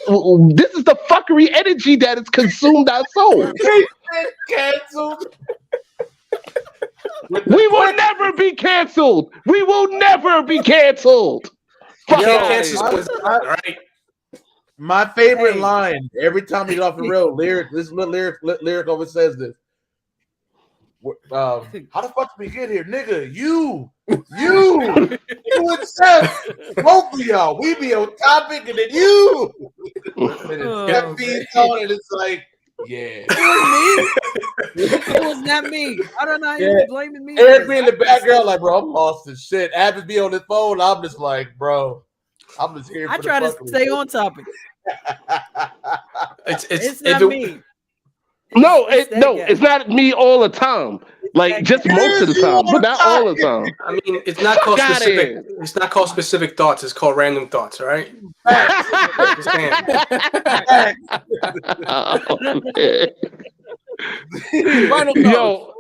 is the fuckery energy that has consumed our soul. Canceled. We will never be canceled. We will never be canceled. Fuck right. My favorite line every time we get off the road, lyric. This lyric always says this. How the fuck did we get here, nigga? You and Seth, both of y'all. We be on topic, and then you. That feeds on, and it's like, yeah. It was not me. I don't know. You blaming me. Eric be in the background, like, bro, I'm lost as shit. Abbott be on his phone. I'm just like, bro, I'm just here. I try to stay on topic. It's not me. No, it's not me all the time. Like just most of the time, but not all the time. I mean, it's not called specific. It's not called specific thoughts. It's called random thoughts. All right. Final Yo,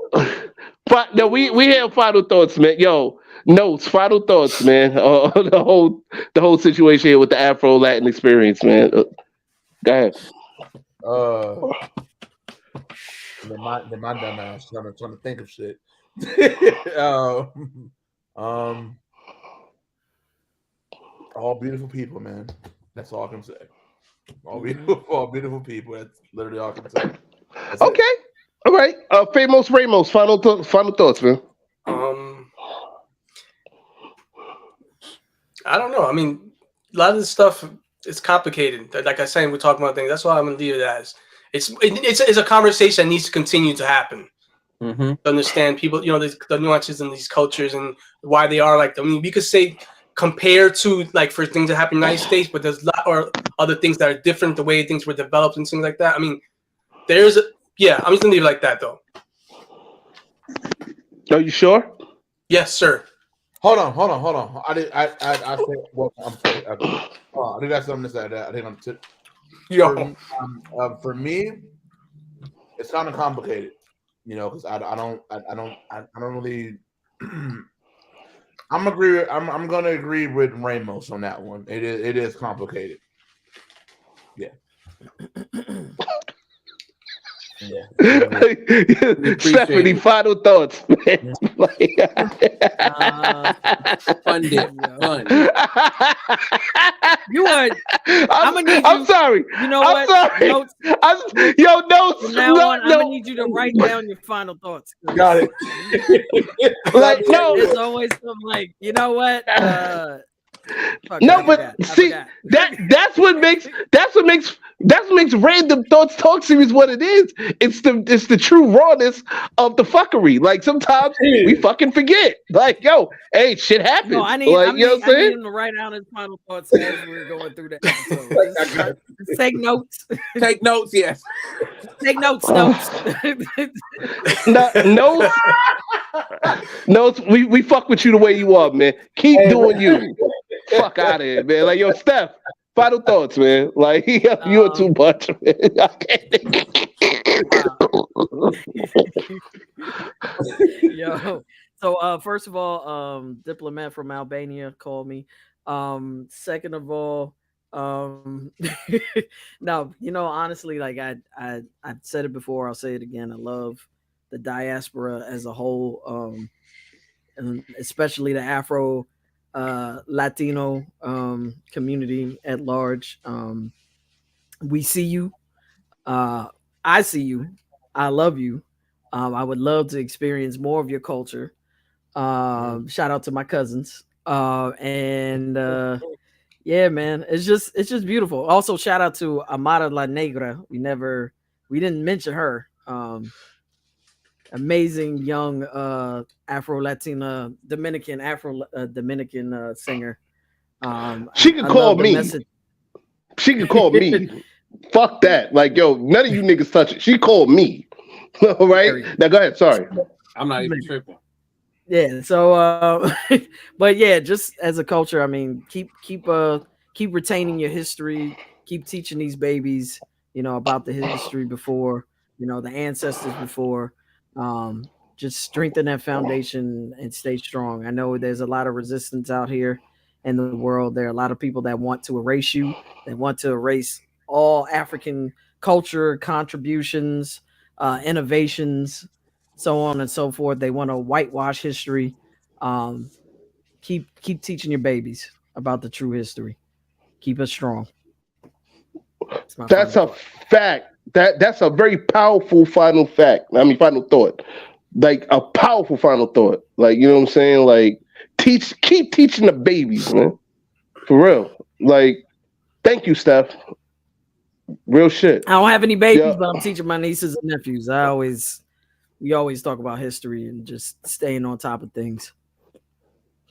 but no, we have final thoughts, man. Yo, notes, final thoughts, man. The whole situation here with the Afro-Latin experience, man. Go ahead. My dumb ass trying to think of shit. All beautiful people, man. That's all I can say. All beautiful people. That's literally all I can say. That's okay. it. All right. Famous Ramos, final thoughts, man. I don't know. I mean, a lot of this stuff is complicated. Like I said, we're talking about things. That's why I'm gonna leave it as. It's a conversation that needs to continue to happen. To understand people, the nuances in these cultures and why they are like. I mean, we could say compared to like for things that happen in the United States, but there's a lot or other things that are different. The way things were developed and things like that. I mean, I'm just gonna leave it like that though. Are you sure? Yes, sir. Hold on. I said, well, I'm sorry. I think that's something to say. I think I'm. For me, it's kind of complicated, because I don't really. I'm gonna agree with Ramos on that one. It is complicated. Yeah. Stephanie, final thoughts, man. Fun. You are. I'm sorry. You know I'm what? sorry. Notes. Notes. From now on, I'm gonna need you to write down your final thoughts. Got it. No. There's always some like, you know what? That's what makes Randumb Thoughtz Talk Series what it is. It's the true rawness of the fuckery. Like sometimes we fucking forget. Like, yo, hey, shit happens. No, I need him to write down his final thoughts as we're going through that episode. Just take notes. Take notes, yes. Take notes. Notes. We fuck with you the way you are, man. Keep doing you. Fuck out of here, man. Like, yo, Steph, final thoughts, man. Like, you are too much, man. Yo, so first of all, diplomat from Albania called me. Second of all, no, honestly, like I've said it before, I'll say it again. I love the diaspora as a whole, and especially the Afro Latino community at large. We see you. I see you. I love you. I would love to experience more of your culture. Shout out to my cousins. Yeah, man, it's just beautiful. Also, shout out to Amara La Negra. We didn't mention her. Amazing young Afro-Latina Dominican singer. She could call me. She could call me. Fuck that. Like, yo, none of you niggas touch it. She called me. All right. Now go ahead. Sorry. I'm not even tripping. Yeah. So, but yeah, just as a culture, I mean, keep retaining your history. keep teaching these babies, about the history before, the ancestors before. Just strengthen that foundation and stay strong. I know there's a lot of resistance out here in the world. There are a lot of people that want to erase you. They want to erase all African culture, contributions, innovations, so on and so forth. They want to whitewash history. Keep teaching your babies about the true history. Keep us strong. That's a fact. That's a very powerful final thought. Like a powerful final thought. Like, you know what I'm saying? Like, keep teaching the babies, man. For real. Like, thank you, Steph. Real shit. I don't have any babies, but I'm teaching my nieces and nephews. We always talk about history and just staying on top of things.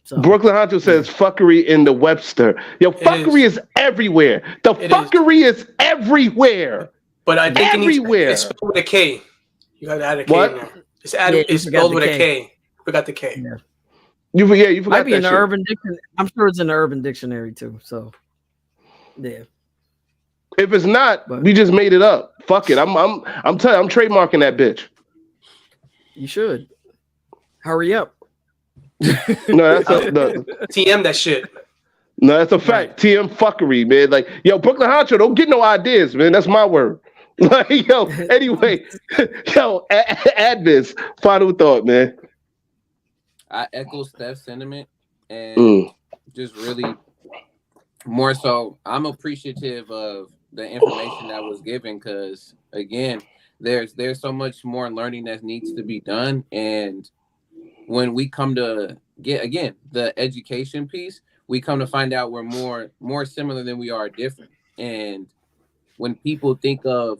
So, Brooklyn Honcho says fuckery in the Webster. Yo, fuckery is everywhere. The fuckery is everywhere. But I think everywhere. It's spelled with a K. You got to add a K in there. It's spelled with a K. Forgot the K. Yeah. You forgot might be that in the shit. Urban Dictionary. I'm sure it's in the Urban Dictionary too. So, yeah. If it's not, we just made it up. Fuck it. I'm trademarking that bitch. You should. Hurry up. No, that's TM that shit. No, that's a fact. TM fuckery, man. Like, yo, Brooklyn Honcho, don't get no ideas, man. That's my word. Like, yo, anyway, yo, Advis, final thought, man. I echo Steph's sentiment, and just really more so, I'm appreciative of the information that was given, because again, there's so much more learning that needs to be done, and when we come to get again the education piece, we come to find out we're more similar than we are different. And when people think of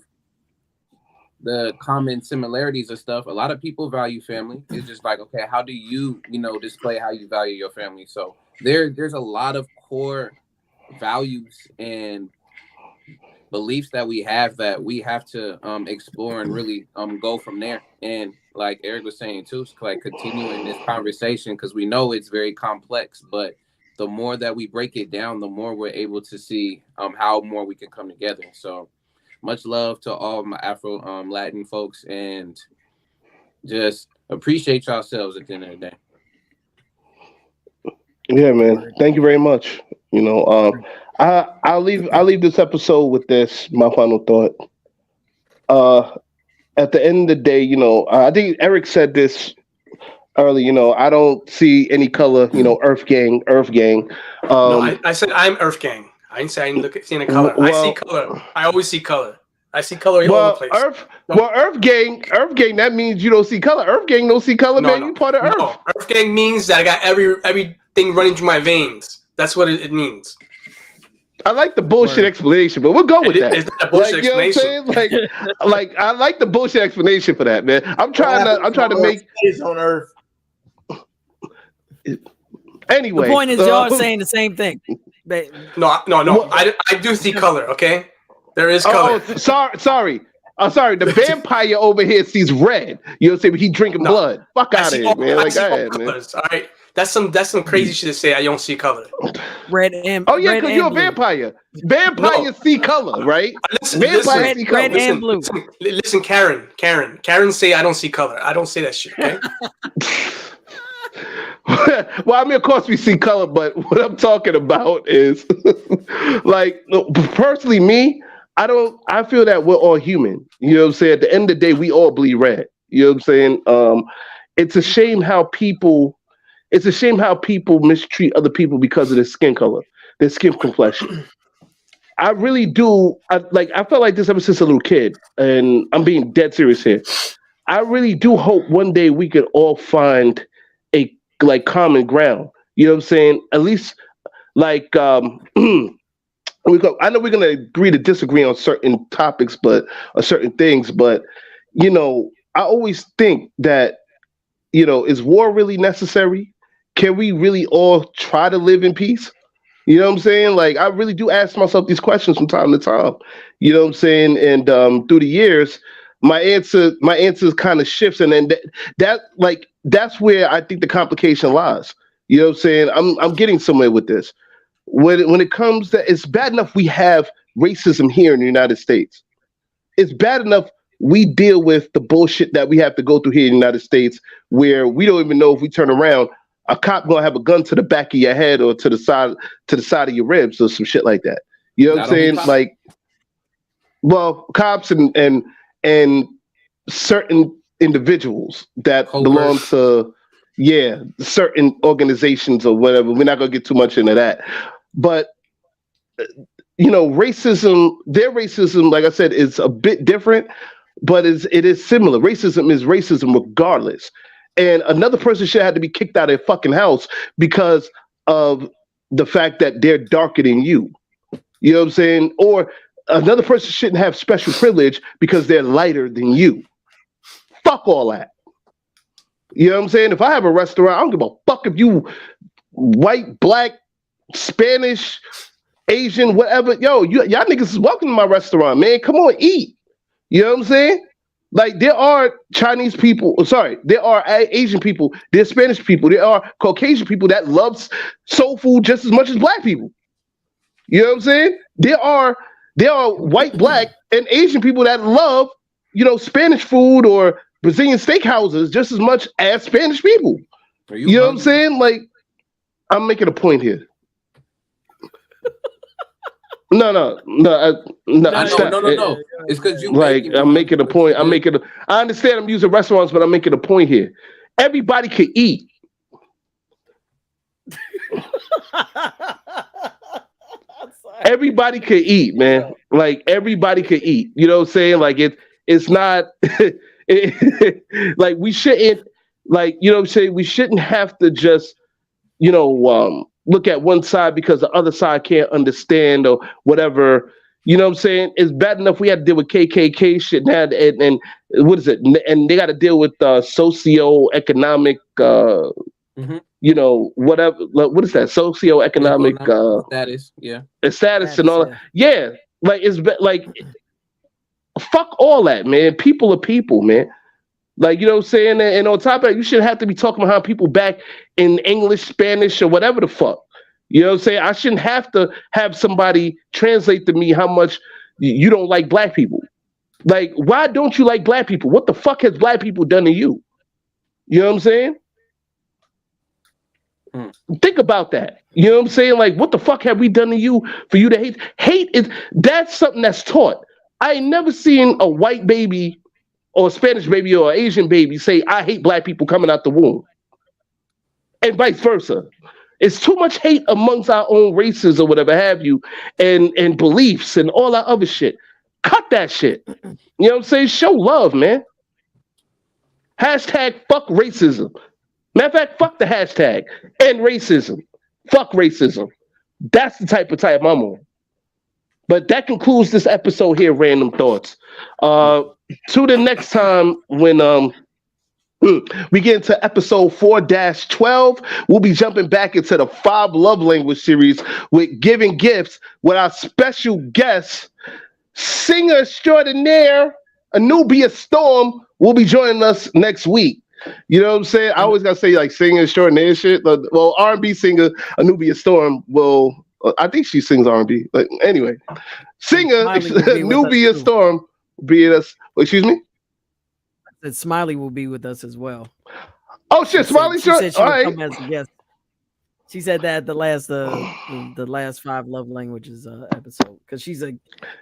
the common similarities of stuff, a lot of people value family. It's just like, okay, how do you display how you value your family? So there's a lot of core values and beliefs that we have to explore and really go from there. And like Eric was saying too, it's like continuing this conversation, because we know it's very complex, but the more that we break it down, the more we're able to see how more we can come together. So much love to all my Afro-Latin folks, and just appreciate yourselves at the end of the day. Yeah, man. Thank you very much. I'll leave this episode with this, my final thought. At the end of the day, I think Eric said this early, I don't see any color, Earth Gang. No, I said I'm Earth Gang. I didn't say I didn't see any color. I see color. I always see color. I see color all over the place. Earth Gang, that means you don't see color. Earth Gang don't see color, man. You part of Earth. No, Earth Gang means that I got everything running through my veins. That's what it means. I like the bullshit explanation, but we'll go with that. It's not a bullshit explanation. You know what I'm saying? Like I like the bullshit explanation for that, man. I'm trying to make it on Earth. Anyway, the point is y'all are saying the same thing. No. I do see color. Okay, there is color. Sorry. The vampire over here sees red. You know what I'm saying? He drinking blood. Fuck out of here, man. Like, go ahead, man. All right, that's some crazy shit to say. I don't see color. Red and because you're a vampire. Vampires see color, right? Vampires see color. Red and blue. Listen, Karen say I don't see color. I don't say that shit. Okay. Well, I mean, of course we see color, but what I'm talking about is like, personally, me, I feel that we're all human. You know what I'm saying? At the end of the day, we all bleed red. You know what I'm saying? It's a shame how people mistreat other people because of their skin color, their skin complexion. I really do. I felt like this ever since a little kid, and I'm being dead serious here. I really do hope one day we could all find a common ground. You know what I'm saying? At least I know we're gonna agree to disagree on certain topics, but certain things. But I always think that is war really necessary? Can we really all try to live in peace? You know what I'm saying? Like, I really do ask myself these questions from time to time. You know what I'm saying? And through the years, my answer kind of shifts, and then that's where I think the complication lies. You know what I'm saying? I'm getting somewhere with this. When it comes to, it's bad enough we have racism here in the United States. It's bad enough we deal with the bullshit that we have to go through here in the United States, where we don't even know if we turn around, a cop gonna have a gun to the back of your head or to the side of your ribs or some shit like that. You know what I'm saying? Like, well, cops and certain individuals that belong to certain organizations or whatever. We're not gonna get too much into that, but racism, their racism, like I said, is a bit different, but it is similar. Racism is racism regardless. And another person should have to be kicked out of their fucking house because of the fact that they're darker than you. You know what I'm saying? Or another person shouldn't have special privilege because they're lighter than you. Fuck all that. You know what I'm saying? If I have a restaurant, I don't give a fuck if you white, black, Spanish, Asian, whatever. Yo, y'all niggas is welcome to my restaurant, man. Come on, eat. You know what I'm saying? Like, there are Chinese people, there are Asian people, there are Spanish people, there are Caucasian people that love soul food just as much as black people. You know what I'm saying? There are white, black, and Asian people that love, Spanish food or Brazilian steakhouses just as much as Spanish people. You know what I'm saying? Like, I'm making a point here. No. It's because you I'm making a point. I understand I'm using restaurants, but I'm making a point here. Everybody can eat. Everybody can eat, man. Like, everybody can eat. You know what I'm saying? Like, it's not like we shouldn't, like, you know what I'm saying? We shouldn't have to just, look at one side because the other side can't understand or whatever. You know what I'm saying? It's bad enough we had to deal with KKK shit now, and what is it? And they got to deal with socioeconomic, whatever. What is that? Socioeconomic status, yeah. Status and all that. Yeah, like like fuck all that, man. People are people, man. Like, you know what I'm saying? And on top of that, you shouldn't have to be talking behind people back in English, Spanish, or whatever the fuck. You know what I'm saying? I shouldn't have to have somebody translate to me how much you don't like black people. Like, why don't you like black people? What the fuck has black people done to you? You know what I'm saying? Think about that. You know what I'm saying? Like, what the fuck have we done to you for you to hate? Hate that's something that's taught. I ain't never seen a white baby or a Spanish baby or an Asian baby say, I hate black people coming out the womb. And vice versa. It's too much hate amongst our own races or whatever have you, and beliefs and all that other shit. Cut that shit. You know what I'm saying? Show love, man. Hashtag fuck racism. Matter of fact, fuck the hashtag. End racism. Fuck racism. That's the type I'm on. But that concludes this episode here, Random Thoughts. To the next time when we get into episode 4-12, we'll be jumping back into the 5 love language series with giving gifts with our special guest, singer extraordinaire, Anubia Storm, will be joining us next week. You know what I'm saying? I always gotta say like singer extraordinaire shit. Well, R&B singer Anubia Storm will. I think she sings R&B. But anyway, singer Anubia Storm will be with us. Excuse me? That Smiley will be with us as well. Oh shit, Smiley! She said she all would right. come as a guest. She said that the last 5 love languages episode, because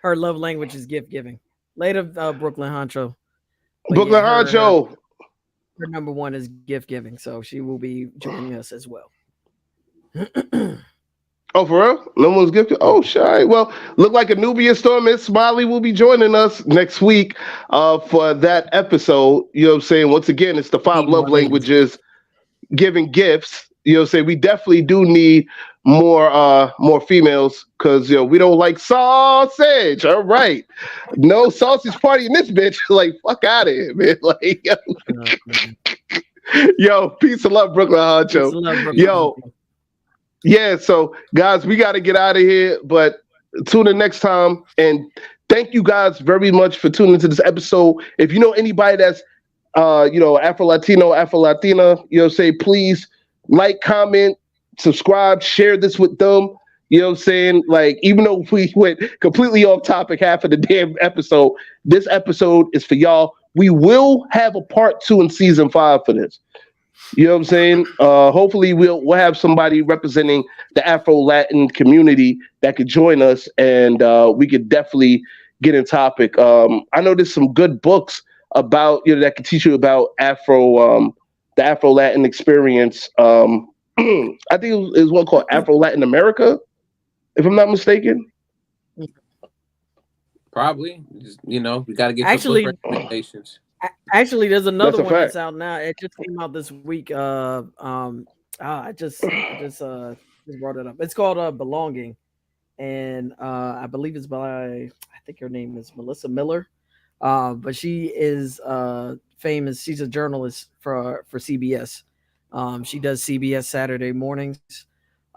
her love language is gift giving. Later, Brooklyn Honcho. Brooklyn Honcho. Her number 1 is gift giving, so she will be joining us as well. Oh, for real? No one's gifted? Oh, shit. All right. Well, look like Anubia Storm and Smiley will be joining us next week for that episode. You know what I'm saying? Once again, it's the 5 love languages, giving gifts. You know what I'm saying? We definitely do need more females because, we don't like sausage. All right. No sausage party in this bitch. Like, fuck out of here, man. Like, yo, peace and love, Brooklyn Honcho. Yo. Yeah, so guys, we got to get out of here, but tune in next time. And thank you guys very much for tuning into this episode. If you know anybody that's, Afro-Latino, Afro-Latina, say please like, comment, subscribe, share this with them. You know what I'm saying? Like, even though we went completely off topic half of the damn episode, this episode is for y'all. We will have a part 2 in season 5 for this. You know what I'm saying? Hopefully we'll have somebody representing the Afro-Latin community that could join us, and we could definitely get in topic. I know there's some good books about, you know, that can teach you about the Afro-Latin experience. I think it was one called Afro-Latin America, if I'm not mistaken. Probably. Just, you know, we got to get Actually, some book recommendations. Actually, there's another That's a one fact. that's out now. It just came out this week. I just brought it up. It's called Belonging, and I believe it's by, I think her name is Melissa Miller, but she is famous. She's a journalist for CBS. She does CBS Saturday mornings,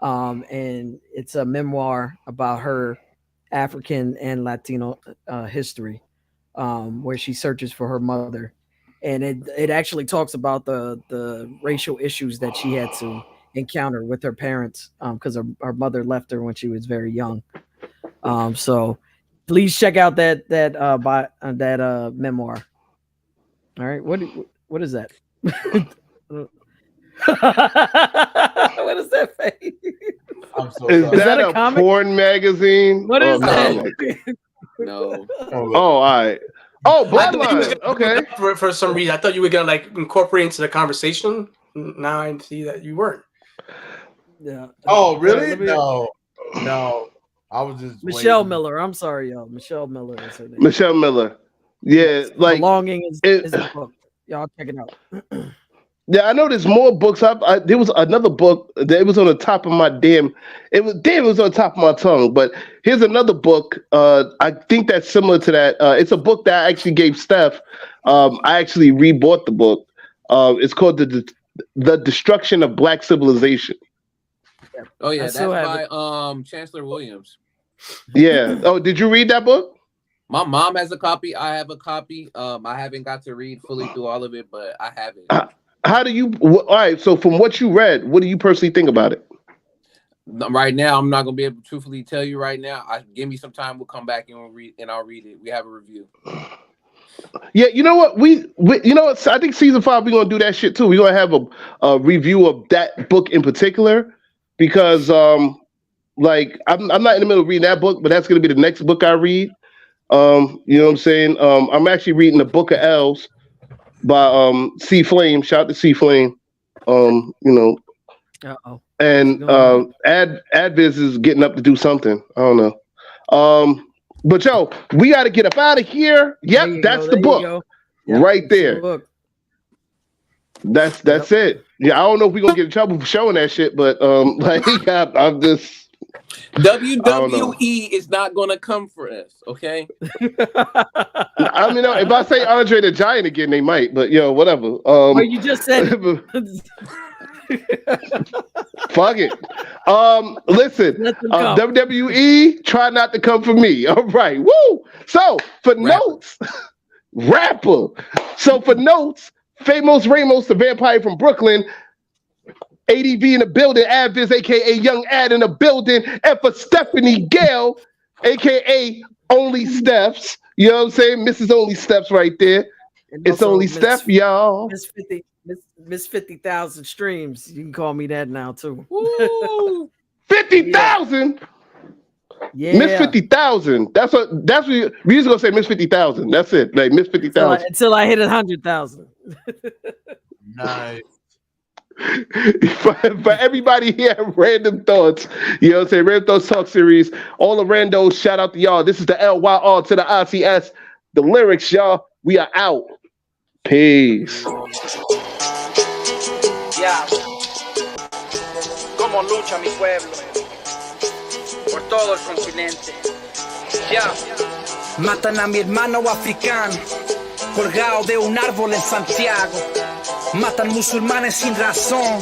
and it's a memoir about her African and Latino history, where she searches for her mother, and it actually talks about the racial issues that she had to encounter with her parents, because her mother left her when she was very young. So please check out that memoir. All right, what is that? What is that face? I'm so Is sorry. that a a comic? porn magazine? What is Oh, that? No. Oh, all right. Oh, I thought you was Bloodline. gonna Okay. for some reason. I thought you were gonna like incorporate into the conversation. Now I see that you weren't. Yeah. Oh, really? Let me- No. I was just Michelle waiting. Miller. I'm sorry, y'all. Michelle Miller is her name. Michelle Miller. Yeah, like, Belonging is it- the book. Y'all check it out. yeah, I know there's more books. There was another book that was on the top of my it was on the top of my tongue. But here's another book. I think that's similar to that. It's a book that I actually gave Steph. I actually rebought the book. It's called The Destruction of Black Civilization. Oh yeah, I that's still have by Chancellor Williams. Yeah. Oh, did you read that book? My mom has a copy. I have a copy. I haven't got to read fully through all of it, but I have it. How do you? All right. So from what you read, what do you personally think about it? Right now, I'm not gonna be able to truthfully tell you right now. Give me some time. We'll come back and I'll read it. We have a review. Yeah, you know what? We you know what? I think season 5 we're gonna do that shit too. We're gonna have a review of that book in particular, because like I'm not in the middle of reading that book, but that's gonna be the next book I read. You know what I'm saying? I'm actually reading the Book of Elves by C Flame. Shout out to C Flame. You know, Uh-oh. and Adviz is getting up to do something. I don't know. But yo, we got to get up out of here. Yep, that's the book right there. That's it. Yeah, I don't know if we're gonna get in trouble for showing that shit, but like I'm just. WWE is not gonna come for us, okay? I mean, if I say Andre the Giant again, they might, but yo, whatever. Well, you just said fuck it. Listen, WWE, try not to come for me. All right, woo. So for notes, rapper. So for notes, Famous Ramos, the vampire from Brooklyn. ADV in the building, Adviz, aka Young Ad in the building, and for Stephanie Gale, aka Only Stephs. You know what I'm saying? Mrs. Only Stephs right there. And It's also only Steph, y'all. Miss 50,000 streams. You can call me that now too. 50,000. Yeah. Miss 50,000. That's what we just gonna say. Miss 50,000. That's it. Like Miss 50,000. Until I hit 100,000. Nice. for everybody here at Random Thoughts, you know what I'm saying? Random Thoughts Talk Series. All the randos, shout out to y'all. This is the LYR to the ICS. The lyrics, y'all. We are out. Peace. Ya. Como lucha mi pueblo por todo el continente. Ya. Matan a mi hermano africano colgado de un árbol en Santiago. Matan musulmanes sin razón.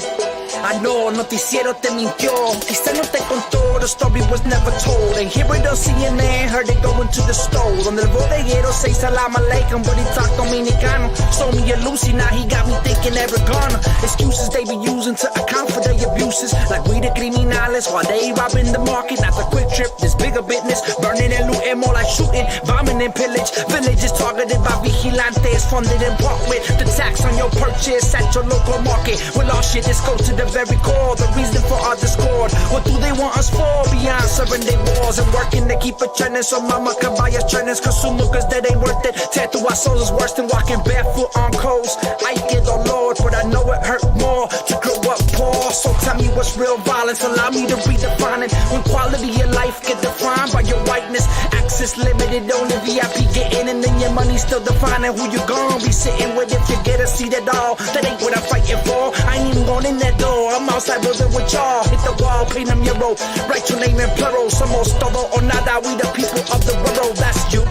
I know, noticiero te mintió. Quizá no te contó, the story was never told. And here it on CNN, heard it going to the store. Donde el bodeguero say salam aleikum, but he talking Dominicano. Sold me a Lucy, now he got me thinking every corner. Excuses they be using to account for their abuses. Like we the criminales while they robbing the market. Not the quick trip, this bigger business. Burning and looting, more like shooting, bombing and pillage. Villages targeted by vigilantes, funded in part with the tax on your purchase at your local market. Well, all shit, this goes to the very core. The reason for our discord. What do they want us for? Beyond serving their wars and working to keep it churning. So mama can buy us churners, consumer, cause that ain't worth it. Tattoo our souls is worse than walking barefoot on coals. I get the Lord, but I know it hurt more to grow up poor. So tell me what's real violence. Allow me to redefine it. When quality of life get defined by your whiteness. Access limited, only VIP getting, and then your money still defining who you gon' be sitting with if you get a seat at all. That ain't what I'm fighting for. I ain't even going in that door. I'm outside building with y'all. Hit the wall, paint a mural. Write your name in plural. Somos todo or nada. We the people of the world. That's you.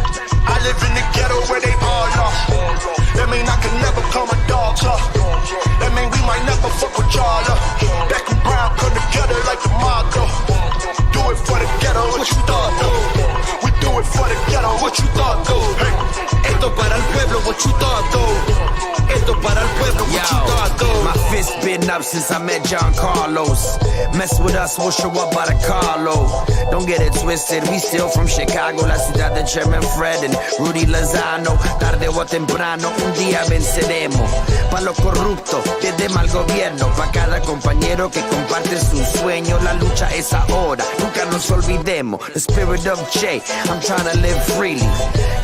I live in the ghetto where they all lost. That mean I can never call my dogs up. That mean we might never fuck with y'all up. Black and brown come together like the motto. Do it for the ghetto, what you thought though? We do it for the ghetto, what you thought though? Hey. Esto para el pueblo, what you thought though? Esto para el pueblo, what you thought though? My fist been up since I met John Carlos. Mess with us, we'll show up by the carload. Don't get it twisted, we still from Chicago, la ciudad de Chairman Fred and Rudy Lozano. Tarde o temprano, un día venceremos. Pa' lo corrupto, desde mal gobierno. Pa' cada compañero que comparte su sueño. La lucha es ahora, nunca nos olvidemos. The spirit of Che, I'm trying to live freely.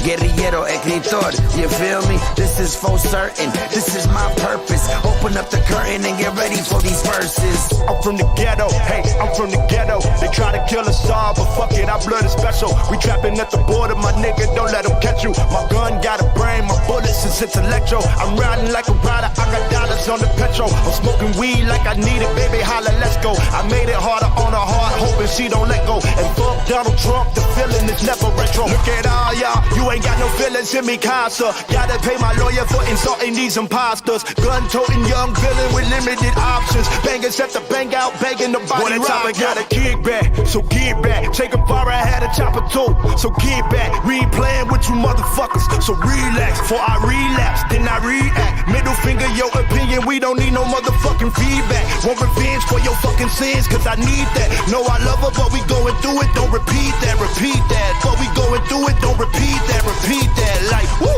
Guerrillero, escritor, you feel me? This is for certain, this is my purpose. Open up the curtain and get ready for these verses. I'm from the ghetto, hey, I'm from the ghetto. They try to kill us all, but fuck it, our blood is special. We trapping at the border, my nigga, don't let them catch you. My gun got a brain, my bullets is intellectual. I'm riding like a rider, I got dollars on the petrol. I'm smoking weed like I need it, baby, holla, let's go. I made it harder on her heart, hoping she don't let go. And fuck Donald Trump, the feeling is never retro. Look at all y'all, you ain't got no feelings in me, casa. Gotta pay my lawyer for insulting these imposters. Gun-toting young villain with limited options. Bangers at the bang out, begging the body rock. I got a kickback, so get back. Take a bar, I had a chopper too, so get back. We ain't playing with you motherfuckers, so relax. Before I relapse, then I react. Middle finger, your opinion, we don't need no motherfucking feedback. Want revenge for your fucking sins, cause I need that. Know I love her, but we going through it, don't repeat that, repeat that. But we going through it, don't repeat that, repeat that. Like, woo!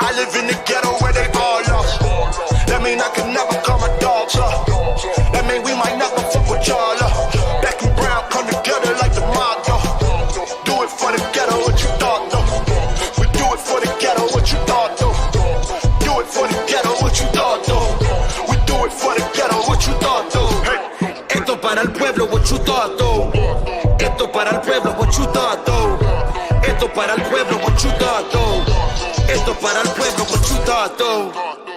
I live in the ghetto where they all lost. That mean I can never call my dogs up. That mean we might never fuck with y'all up. Black and brown come together like the motto. Do it for the ghetto, what you thought though? We do it for the ghetto, what you thought though? Do it for the ghetto, what you thought though? We do it for the ghetto, what you thought though? Hey. Esto para el pueblo, what you thought though? Esto para el pueblo, what you thought though? Esto para el pueblo, what you thought though? Esto para el pueblo, what you thought though?